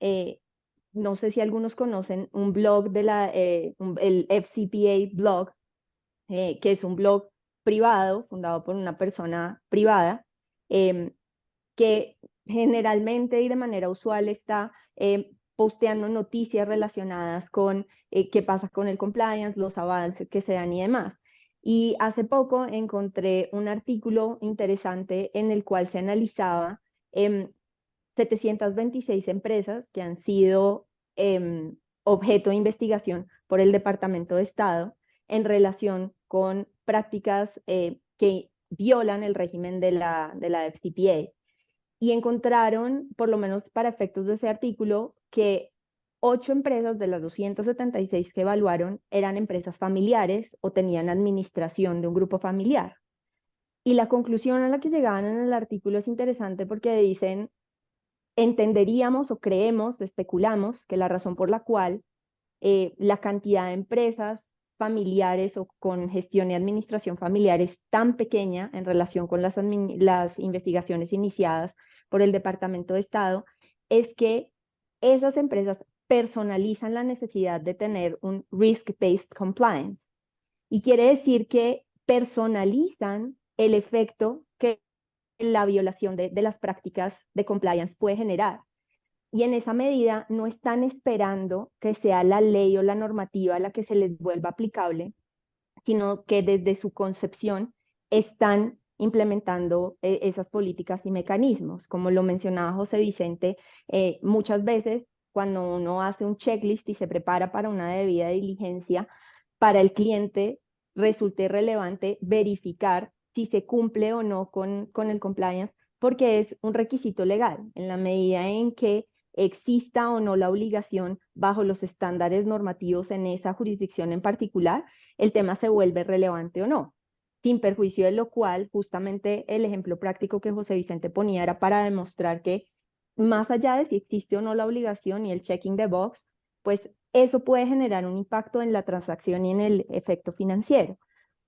no sé si algunos conocen un blog el FCPA blog, que es un blog privado, fundado por una persona privada, que generalmente y de manera usual está posteando noticias relacionadas con qué pasa con el compliance, los avances que se dan y demás. Y hace poco encontré un artículo interesante en el cual se analizaba 726 empresas que han sido objeto de investigación por el Departamento de Estado en relación con prácticas que violan el régimen de la FCPA. Y encontraron, por lo menos para efectos de ese artículo, que 8 empresas de las 276 que evaluaron eran empresas familiares o tenían administración de un grupo familiar. Y la conclusión a la que llegaban en el artículo es interesante porque dicen, entenderíamos o creemos, especulamos, que la razón por la cual la cantidad de empresas familiares o con gestión y administración familiar es tan pequeña en relación con las investigaciones iniciadas por el Departamento de Estado, es que esas empresas personalizan la necesidad de tener un risk-based compliance. Y quiere decir que personalizan el efecto que la violación de las prácticas de compliance puede generar. Y en esa medida no están esperando que sea la ley o la normativa la que se les vuelva aplicable, sino que desde su concepción están implementando esas políticas y mecanismos. Como lo mencionaba José Vicente, muchas veces cuando uno hace un checklist y se prepara para una debida diligencia, para el cliente resulte relevante verificar si se cumple o no con el compliance, porque es un requisito legal. En la medida en que exista o no la obligación bajo los estándares normativos en esa jurisdicción en particular, el tema se vuelve relevante o no. Sin perjuicio de lo cual, justamente el ejemplo práctico que José Vicente ponía era para demostrar que más allá de si existe o no la obligación y el checking the box, pues eso puede generar un impacto en la transacción y en el efecto financiero.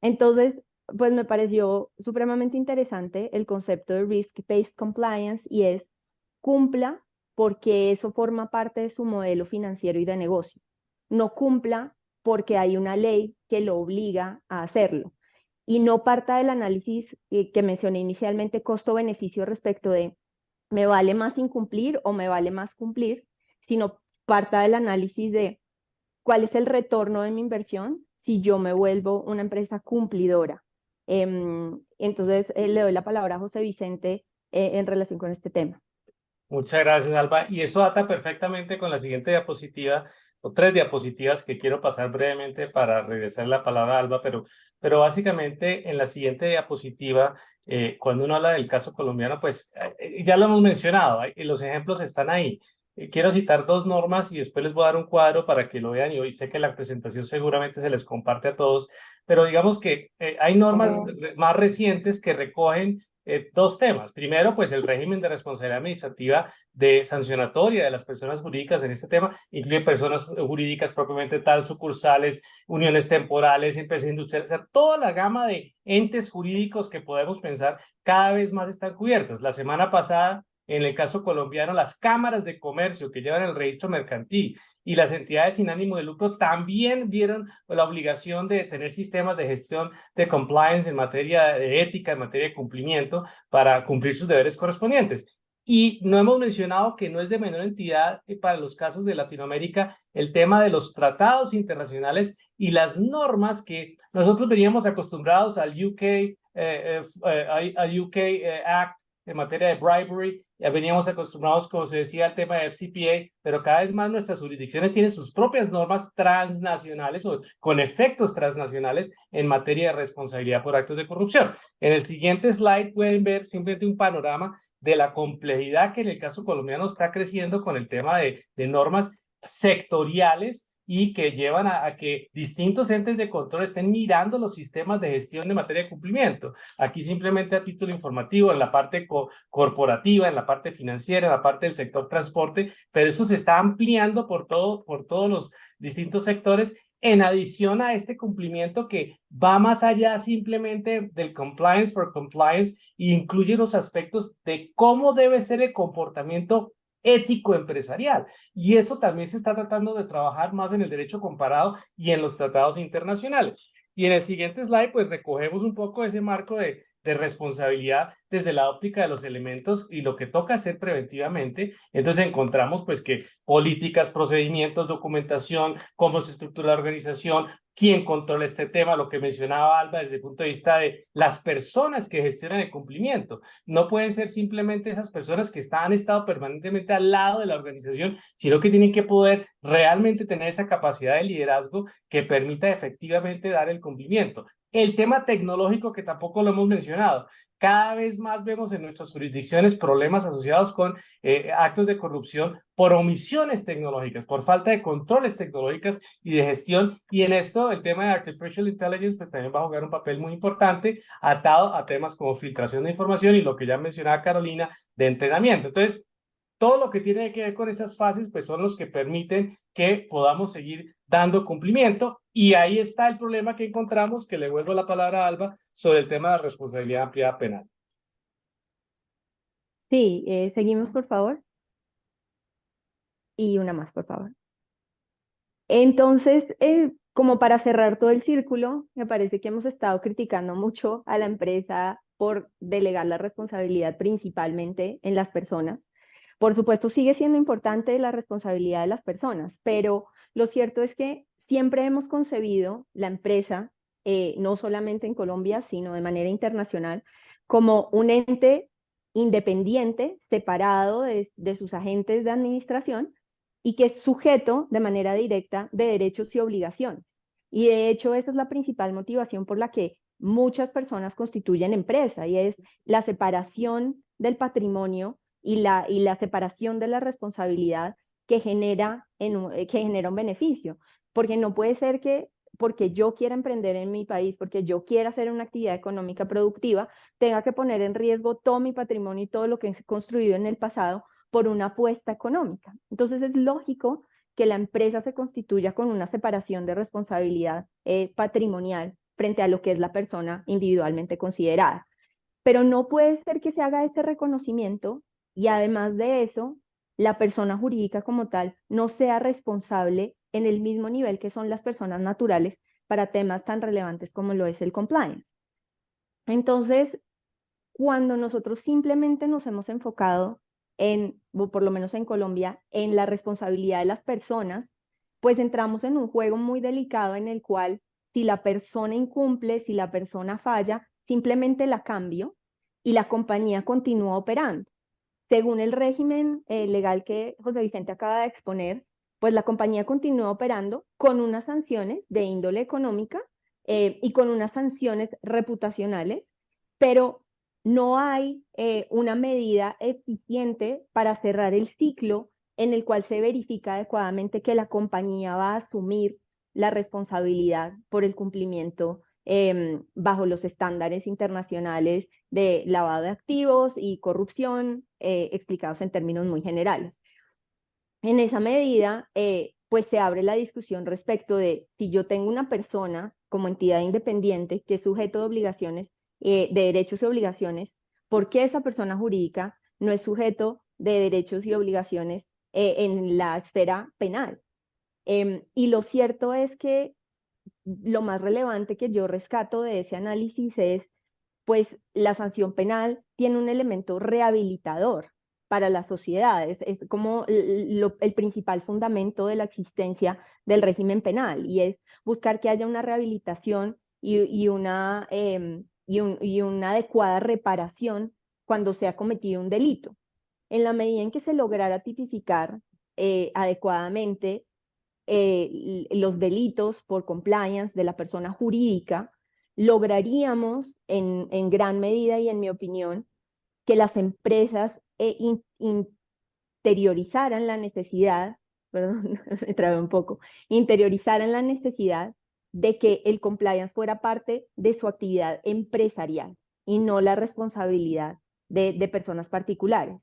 Entonces, pues me pareció supremamente interesante el concepto de risk-based compliance y es cumpla porque eso forma parte de su modelo financiero y de negocio. No cumpla porque hay una ley que lo obliga a hacerlo. Y no parta del análisis que mencioné inicialmente, costo-beneficio respecto de me vale más incumplir o me vale más cumplir, sino parta del análisis de cuál es el retorno de mi inversión si yo me vuelvo una empresa cumplidora. Entonces, le doy la palabra a José Vicente en relación con este tema. Muchas gracias, Alba. Y eso ata perfectamente con la siguiente diapositiva, o 3 diapositivas que quiero pasar brevemente para regresar la palabra a Alba, pero básicamente en la siguiente diapositiva, cuando uno habla del caso colombiano, pues ya lo hemos mencionado, los ejemplos están ahí. Quiero citar 2 normas y después les voy a dar un cuadro para que lo vean y hoy sé que la presentación seguramente se les comparte a todos, pero digamos que hay normas más recientes que recogen 2 temas. Primero, pues el régimen de responsabilidad administrativa de sancionatoria de las personas jurídicas en este tema, incluye personas jurídicas propiamente tal, sucursales, uniones temporales, empresas industriales, o sea, toda la gama de entes jurídicos que podemos pensar cada vez más están cubiertas. La semana pasada, en el caso colombiano, las cámaras de comercio que llevan el registro mercantil y las entidades sin ánimo de lucro también vieron la obligación de tener sistemas de gestión de compliance en materia de ética, en materia de cumplimiento, para cumplir sus deberes correspondientes. Y no hemos mencionado que no es de menor entidad para los casos de Latinoamérica el tema de los tratados internacionales y las normas que nosotros veníamos acostumbrados al UK Act en materia de bribery ya veníamos acostumbrados, como se decía, al tema de FCPA, pero cada vez más nuestras jurisdicciones tienen sus propias normas transnacionales o con efectos transnacionales en materia de responsabilidad por actos de corrupción. En el siguiente slide pueden ver simplemente un panorama de la complejidad que en el caso colombiano está creciendo con el tema de normas sectoriales y que llevan a que distintos entes de control estén mirando los sistemas de gestión de materia de cumplimiento. Aquí simplemente a título informativo, en la parte corporativa, en la parte financiera, en la parte del sector transporte, pero eso se está ampliando por todos los distintos sectores, en adición a este cumplimiento que va más allá simplemente del compliance for compliance e incluye los aspectos de cómo debe ser el comportamiento ético empresarial. Y eso también se está tratando de trabajar más en el derecho comparado y en los tratados internacionales. Y en el siguiente slide, pues recogemos un poco ese marco de responsabilidad desde la óptica de los elementos y lo que toca hacer preventivamente. Entonces encontramos pues que políticas, procedimientos, documentación, cómo se estructura la organización, quién controla este tema, lo que mencionaba Alba desde el punto de vista de las personas que gestionan el cumplimiento. No pueden ser simplemente esas personas que han estado permanentemente al lado de la organización, sino que tienen que poder realmente tener esa capacidad de liderazgo que permita efectivamente dar el cumplimiento. El tema tecnológico, que tampoco lo hemos mencionado. Cada vez más vemos en nuestras jurisdicciones problemas asociados con actos de corrupción por omisiones tecnológicas, por falta de controles tecnológicas y de gestión. Y en esto el tema de Artificial Intelligence pues también va a jugar un papel muy importante atado a temas como filtración de información y lo que ya mencionaba Carolina de entrenamiento. Entonces, todo lo que tiene que ver con esas fases, pues son los que permiten que podamos seguir dando cumplimiento. Y ahí está el problema que encontramos, que le vuelvo la palabra a Alba, sobre el tema de la responsabilidad ampliada penal. Sí, seguimos, por favor. Y una más, por favor. Entonces, como para cerrar todo el círculo, me parece que hemos estado criticando mucho a la empresa por delegar la responsabilidad principalmente en las personas. Por supuesto, sigue siendo importante la responsabilidad de las personas, pero lo cierto es que siempre hemos concebido la empresa, no solamente en Colombia, sino de manera internacional, como un ente independiente, separado de sus agentes de administración, y que es sujeto de manera directa de derechos y obligaciones. Y de hecho, esa es la principal motivación por la que muchas personas constituyen empresa, y es la separación del patrimonio y la separación de la responsabilidad que genera un beneficio. Porque no puede ser que porque yo quiera emprender en mi país, porque yo quiera hacer una actividad económica productiva, tenga que poner en riesgo todo mi patrimonio y todo lo que he construido en el pasado por una apuesta económica. Entonces es lógico que la empresa se constituya con una separación de responsabilidad patrimonial frente a lo que es la persona individualmente considerada. Pero no puede ser que se haga ese reconocimiento y además de eso, la persona jurídica como tal no sea responsable en el mismo nivel que son las personas naturales para temas tan relevantes como lo es el compliance. Entonces, cuando nosotros simplemente nos hemos enfocado o por lo menos en Colombia, en la responsabilidad de las personas, pues entramos en un juego muy delicado en el cual si la persona incumple, si la persona falla, simplemente la cambio y la compañía continúa operando. Según el régimen legal que José Vicente acaba de exponer, pues la compañía continúa operando con unas sanciones de índole económica y con unas sanciones reputacionales, pero no hay una medida eficiente para cerrar el ciclo en el cual se verifica adecuadamente que la compañía va a asumir la responsabilidad por el cumplimiento bajo los estándares internacionales de lavado de activos y corrupción, explicados en términos muy generales. En esa medida, pues se abre la discusión respecto de si yo tengo una persona como entidad independiente que es sujeto de obligaciones, de derechos y obligaciones, ¿por qué esa persona jurídica no es sujeto de derechos y obligaciones en la esfera penal? Y lo cierto es que lo más relevante que yo rescato de ese análisis es, pues, la sanción penal tiene un elemento rehabilitador para la sociedad, es como el principal fundamento de la existencia del régimen penal, y es buscar que haya una rehabilitación y una adecuada reparación cuando se ha cometido un delito. En la medida en que se lograra tipificar adecuadamente los delitos por compliance de la persona jurídica, lograríamos en gran medida y en mi opinión que las empresas interiorizaran la necesidad, perdón, me trabé un poco, interiorizaran la necesidad de que el compliance fuera parte de su actividad empresarial y no la responsabilidad de personas particulares.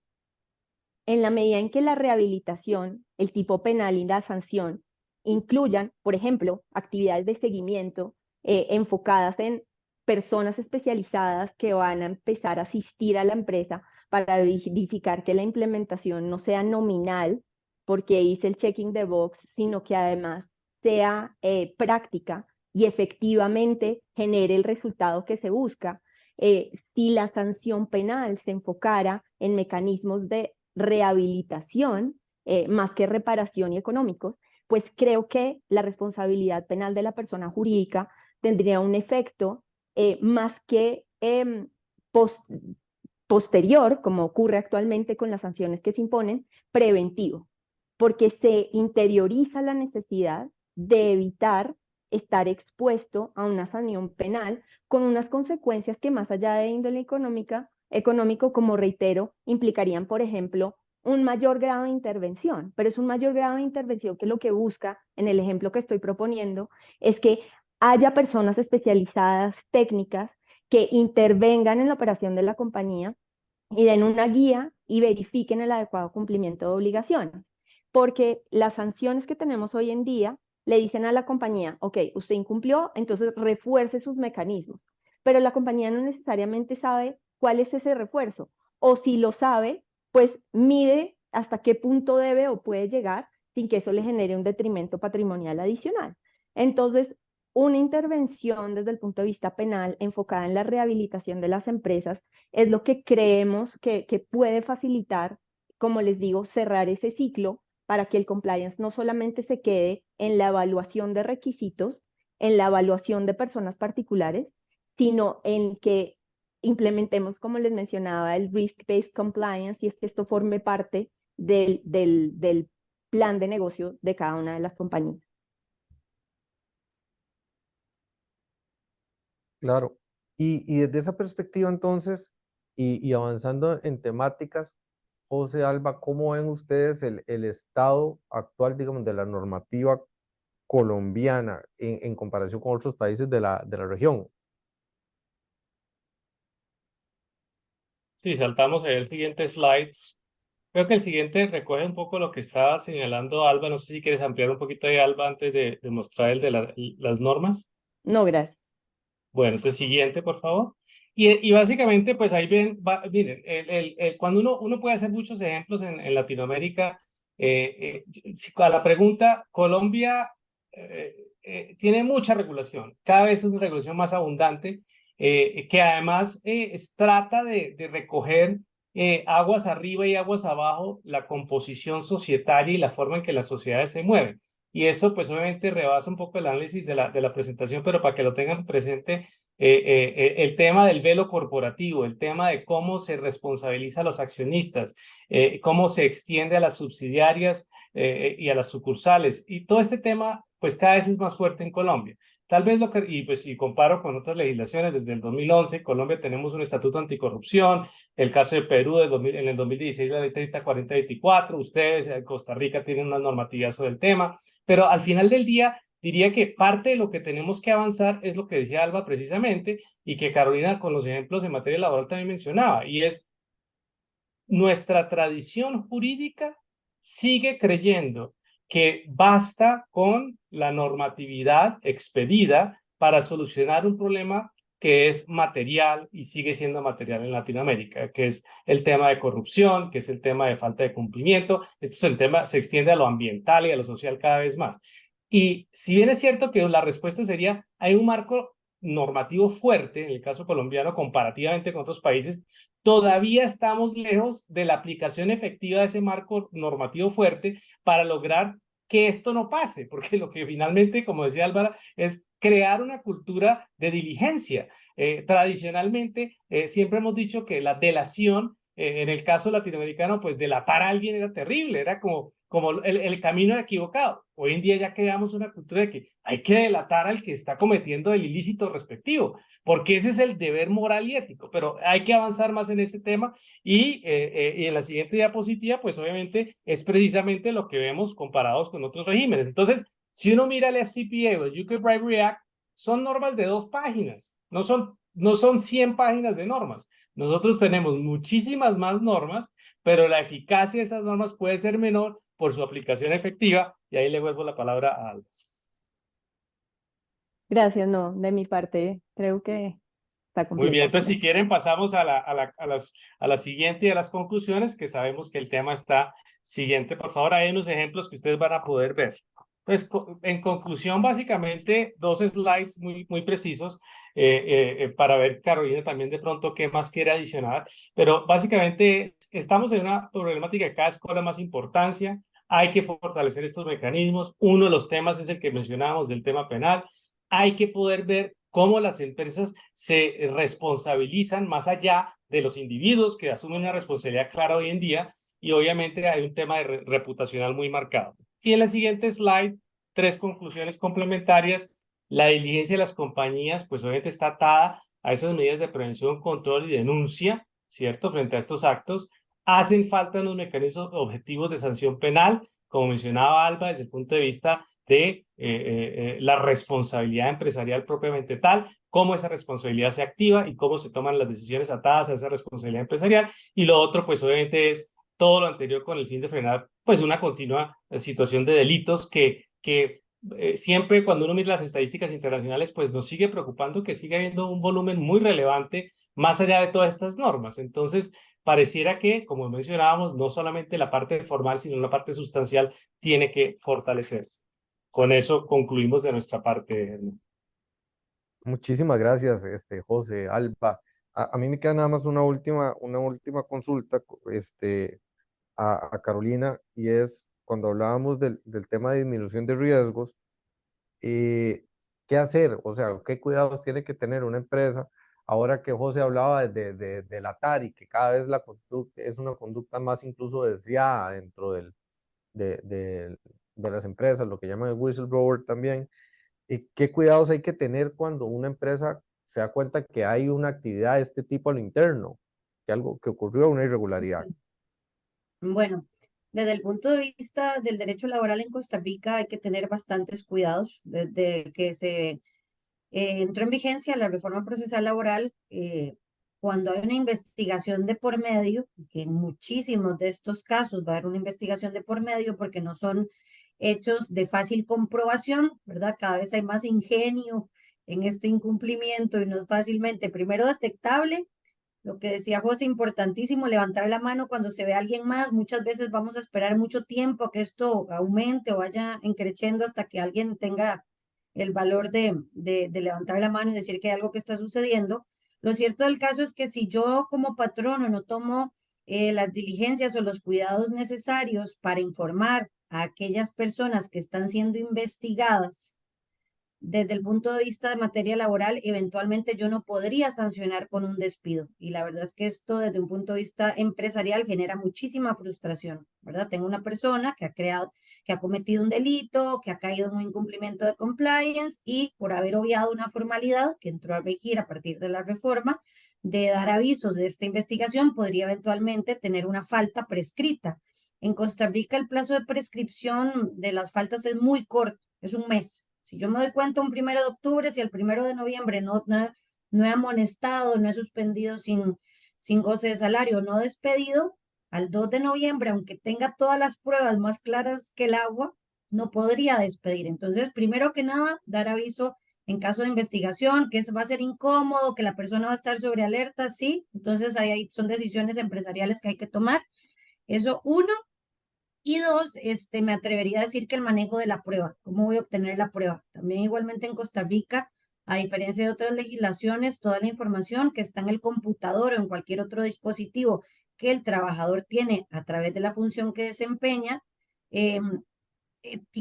En la medida en que la rehabilitación, el tipo penal y la sanción incluyan, por ejemplo, actividades de seguimiento enfocadas en personas especializadas que van a empezar a asistir a la empresa para verificar que la implementación no sea nominal, porque hice el checking the box, sino que además sea práctica y efectivamente genere el resultado que se busca. Si la sanción penal se enfocara en mecanismos de rehabilitación, más que reparación y económicos, pues creo que la responsabilidad penal de la persona jurídica tendría un efecto más que posterior, como ocurre actualmente con las sanciones que se imponen, preventivo, porque se interioriza la necesidad de evitar estar expuesto a una sanción penal con unas consecuencias que más allá de índole económico, como reitero, implicarían, por ejemplo, un mayor grado de intervención, pero es un mayor grado de intervención que lo que busca, en el ejemplo que estoy proponiendo, es que haya personas especializadas, técnicas, que intervengan en la operación de la compañía y den una guía y verifiquen el adecuado cumplimiento de obligaciones. Porque las sanciones que tenemos hoy en día le dicen a la compañía, ok, usted incumplió, entonces refuerce sus mecanismos. Pero la compañía no necesariamente sabe cuál es ese refuerzo. O si lo sabe, pues mide hasta qué punto debe o puede llegar sin que eso le genere un detrimento patrimonial adicional. Entonces, una intervención desde el punto de vista penal enfocada en la rehabilitación de las empresas es lo que creemos que puede facilitar, como les digo, cerrar ese ciclo para que el compliance no solamente se quede en la evaluación de requisitos, en la evaluación de personas particulares, sino en que implementemos, como les mencionaba, el risk-based compliance y es que esto forme parte del plan de negocio de cada una de las compañías. Claro. Y desde esa perspectiva, entonces, y avanzando en temáticas, José Alba, ¿cómo ven ustedes el estado actual, digamos, de la normativa colombiana en comparación con otros países de la región? Sí, saltamos ahí al siguiente slide. Creo que el siguiente recoge un poco lo que estaba señalando Alba. No sé si quieres ampliar un poquito ahí, Alba, antes de mostrar el de las normas. No, gracias. Bueno, entonces siguiente, por favor. Y básicamente, pues ahí ven, miren, cuando uno puede hacer muchos ejemplos en Latinoamérica, a la pregunta, Colombia tiene mucha regulación, cada vez es una regulación más abundante, que además trata de recoger aguas arriba y aguas abajo la composición societaria y la forma en que las sociedades se mueven. Y eso pues obviamente rebasa un poco el análisis de la presentación, pero para que lo tengan presente, el tema del velo corporativo, el tema de cómo se responsabiliza a los accionistas, cómo se extiende a las subsidiarias y a las sucursales. Y todo este tema pues cada vez es más fuerte en Colombia. Tal vez si comparo con otras legislaciones, desde el 2011, Colombia tenemos un estatuto anticorrupción, el caso de Perú en el 2016, la ley 3040-24, ustedes en Costa Rica tienen una normatividad sobre el tema, pero al final del día diría que parte de lo que tenemos que avanzar es lo que decía Alba precisamente y que Carolina con los ejemplos en materia laboral también mencionaba, y es nuestra tradición jurídica sigue creyendo que basta con la normatividad expedida para solucionar un problema que es material y sigue siendo material en Latinoamérica, que es el tema de corrupción, que es el tema de falta de cumplimiento. Este es el tema, se extiende a lo ambiental y a lo social cada vez más. Y si bien es cierto que la respuesta sería, hay un marco normativo fuerte, en el caso colombiano, comparativamente con otros países, todavía estamos lejos de la aplicación efectiva de ese marco normativo fuerte para lograr que esto no pase, porque lo que finalmente, como decía Álvaro, es crear una cultura de diligencia. Tradicionalmente, siempre hemos dicho que la delación en el caso latinoamericano, pues delatar a alguien era terrible, era como el camino equivocado. Hoy en día ya creamos una cultura de que hay que delatar al que está cometiendo el ilícito respectivo, porque ese es el deber moral y ético, pero hay que avanzar más en ese tema y en la siguiente diapositiva, pues obviamente es precisamente lo que vemos comparados con otros regímenes. Entonces, si uno mira el FCPA o el UK Bribery Act, son normas de 2 páginas, no son 100 páginas de normas. Nosotros tenemos muchísimas más normas, pero la eficacia de esas normas puede ser menor por su aplicación efectiva, y ahí le vuelvo la palabra a Alba. Gracias, no, de mi parte creo que está Muy bien, completo. entonces si quieren pasamos a la siguiente y a las conclusiones, que sabemos que el tema está siguiente. Por favor, hay unos ejemplos que ustedes van a poder ver. Pues en conclusión, básicamente 2 slides muy precisos para ver, Carolina, también de pronto qué más quiere adicionar. Pero básicamente estamos en una problemática que cada vez cobra más importancia. Hay que fortalecer estos mecanismos. Uno de los temas es el que mencionábamos del tema penal. Hay que poder ver cómo las empresas se responsabilizan más allá de los individuos que asumen una responsabilidad clara hoy en día, y obviamente hay un tema reputacional muy marcado. Y en la siguiente slide, 3 conclusiones complementarias. La diligencia de las compañías, pues obviamente está atada a esas medidas de prevención, control y denuncia, ¿cierto?, frente a estos actos. Hacen falta unos mecanismos objetivos de sanción penal, como mencionaba Alba, desde el punto de vista de la responsabilidad empresarial propiamente tal, cómo esa responsabilidad se activa y cómo se toman las decisiones atadas a esa responsabilidad empresarial. Y lo otro, pues obviamente es todo lo anterior con el fin de frenar pues una continua situación de delitos que siempre cuando uno mira las estadísticas internacionales pues nos sigue preocupando que sigue habiendo un volumen muy relevante más allá de todas estas normas. Entonces, pareciera que, como mencionábamos, no solamente la parte formal, sino la parte sustancial tiene que fortalecerse. Con eso concluimos de nuestra parte, Hernán. Muchísimas gracias, José, Alba. A mí me queda nada más una última consulta a Carolina, y es cuando hablábamos del tema de disminución de riesgos, ¿qué hacer? O sea, ¿qué cuidados tiene que tener una empresa? Ahora que José hablaba de delatar y que cada vez la conducta es una conducta más incluso desviada dentro de las empresas, lo que llaman el whistleblower también. ¿Qué cuidados hay que tener cuando una empresa se da cuenta que hay una actividad de este tipo a lo interno, que algo que ocurrió, una irregularidad? Bueno, desde el punto de vista del derecho laboral en Costa Rica hay que tener bastantes cuidados. Desde que se entró en vigencia la reforma procesal laboral, cuando hay una investigación de por medio, que en muchísimos de estos casos va a haber una investigación de por medio porque no son hechos de fácil comprobación, ¿verdad? Cada vez hay más ingenio en este incumplimiento y no es fácilmente, primero, detectable. Lo que decía José, importantísimo, levantar la mano cuando se ve a alguien más. Muchas veces vamos a esperar mucho tiempo a que esto aumente o vaya creciendo hasta que alguien tenga el valor de levantar la mano y decir que hay algo que está sucediendo. Lo cierto del caso es que si yo como patrono no tomo las diligencias o los cuidados necesarios para informar a aquellas personas que están siendo investigadas, desde el punto de vista de materia laboral, eventualmente yo no podría sancionar con un despido. Y la verdad es que esto desde un punto de vista empresarial genera muchísima frustración, ¿verdad? Tengo una persona que ha cometido un delito, que ha caído en un incumplimiento de compliance y por haber obviado una formalidad que entró a regir a partir de la reforma de dar avisos de esta investigación, podría eventualmente tener una falta prescrita. En Costa Rica el plazo de prescripción de las faltas es muy corto, es un mes. Si yo me doy cuenta un 1 de octubre, si el 1 de noviembre no he amonestado, no he suspendido sin goce de salario, no despedido, al 2 de noviembre, aunque tenga todas las pruebas más claras que el agua, no podría despedir. Entonces, primero que nada, dar aviso en caso de investigación, que va a ser incómodo, que la persona va a estar sobre alerta, sí. Entonces, ahí son decisiones empresariales que hay que tomar. Eso, uno. Y 2, me atrevería a decir que el manejo de la prueba, ¿cómo voy a obtener la prueba? También igualmente en Costa Rica, a diferencia de otras legislaciones, toda la información que está en el computador o en cualquier otro dispositivo que el trabajador tiene a través de la función que desempeña,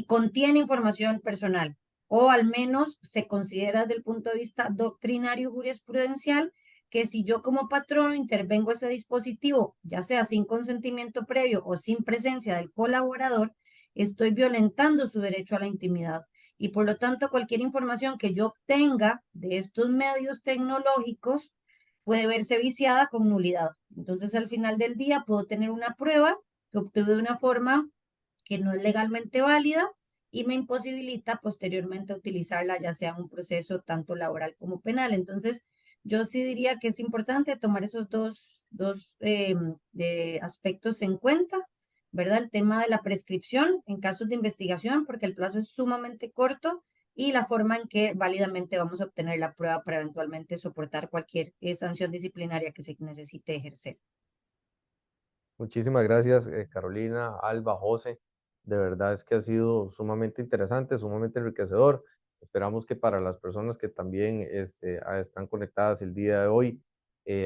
contiene información personal, o al menos se considera desde el punto de vista doctrinario jurisprudencial que si yo como patrono intervengo ese dispositivo, ya sea sin consentimiento previo o sin presencia del colaborador, estoy violentando su derecho a la intimidad. Y por lo tanto, cualquier información que yo obtenga de estos medios tecnológicos puede verse viciada con nulidad. Entonces, al final del día, puedo tener una prueba que obtuve de una forma que no es legalmente válida y me imposibilita posteriormente utilizarla, ya sea en un proceso tanto laboral como penal. Entonces, yo sí diría que es importante tomar esos dos aspectos en cuenta, ¿verdad? El tema de la prescripción en casos de investigación, porque el plazo es sumamente corto, y la forma en que válidamente vamos a obtener la prueba para eventualmente soportar cualquier sanción disciplinaria que se necesite ejercer. Muchísimas gracias, Carolina, Alba, José. De verdad es que ha sido sumamente interesante, sumamente enriquecedor. Esperamos que para las personas que también están conectadas el día de hoy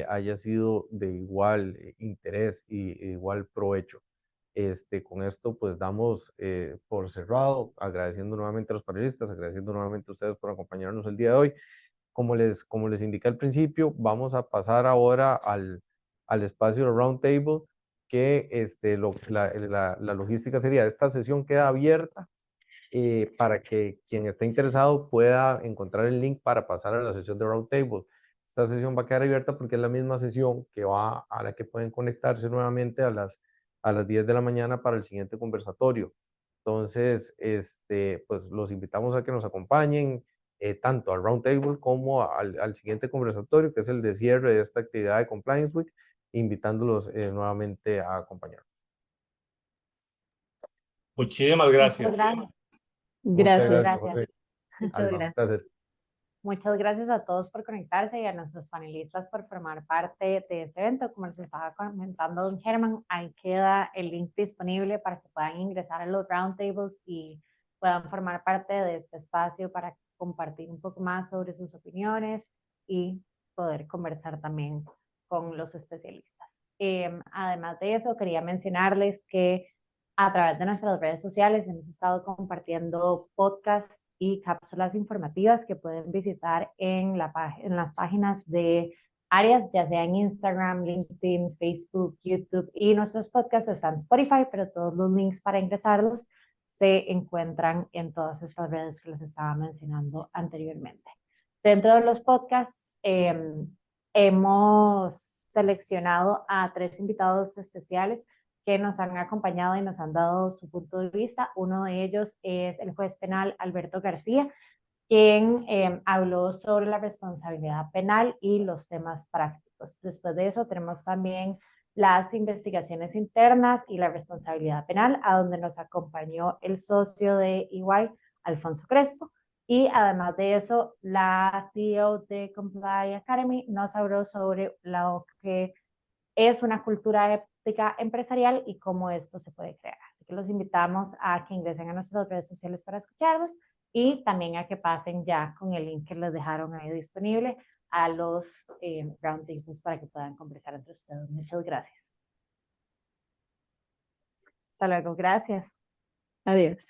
haya sido de igual interés y igual provecho. Con esto pues damos por cerrado, agradeciendo nuevamente a los panelistas, agradeciendo nuevamente a ustedes por acompañarnos el día de hoy. Como les indiqué al principio, vamos a pasar ahora al espacio de Roundtable, que la logística sería, esta sesión queda abierta para que quien esté interesado pueda encontrar el link para pasar a la sesión de Roundtable. Esta sesión va a quedar abierta porque es la misma sesión a la que pueden conectarse nuevamente a las 10 de la mañana para el siguiente conversatorio. Entonces, pues los invitamos a que nos acompañen tanto al Roundtable como al siguiente conversatorio, que es el de cierre de esta actividad de Compliance Week, invitándolos nuevamente a acompañarnos. Muchísimas gracias. Muchas gracias. Muchas Gracias. gracias, José. Gracias. Muchas Alba, un gracias. placer. Muchas gracias a todos por conectarse y a nuestros panelistas por formar parte de este evento. Como les estaba comentando don Germán, ahí queda el link disponible para que puedan ingresar a los roundtables y puedan formar parte de este espacio para compartir un poco más sobre sus opiniones y poder conversar también con los especialistas. Además de eso, quería mencionarles que a través de nuestras redes sociales hemos estado compartiendo podcasts y cápsulas informativas que pueden visitar en las páginas de Arias, ya sea en Instagram, LinkedIn, Facebook, YouTube, y nuestros podcasts están en Spotify, pero todos los links para ingresarlos se encuentran en todas estas redes que les estaba mencionando anteriormente. Dentro de los podcasts hemos seleccionado a 3 invitados especiales que nos han acompañado y nos han dado su punto de vista. Uno de ellos es el juez penal Alberto García, quien habló sobre la responsabilidad penal y los temas prácticos. Después de eso tenemos también las investigaciones internas y la responsabilidad penal, a donde nos acompañó el socio de EY, Alfonso Crespo. Y además de eso, la CEO de Comply Academy nos habló sobre lo que es una cultura ética empresarial y cómo esto se puede crear. Así que los invitamos a que ingresen a nuestras redes sociales para escucharlos y también a que pasen ya con el link que les dejaron ahí disponible a los roundtables para que puedan conversar entre ustedes. Muchas gracias. Hasta luego, gracias. Adiós.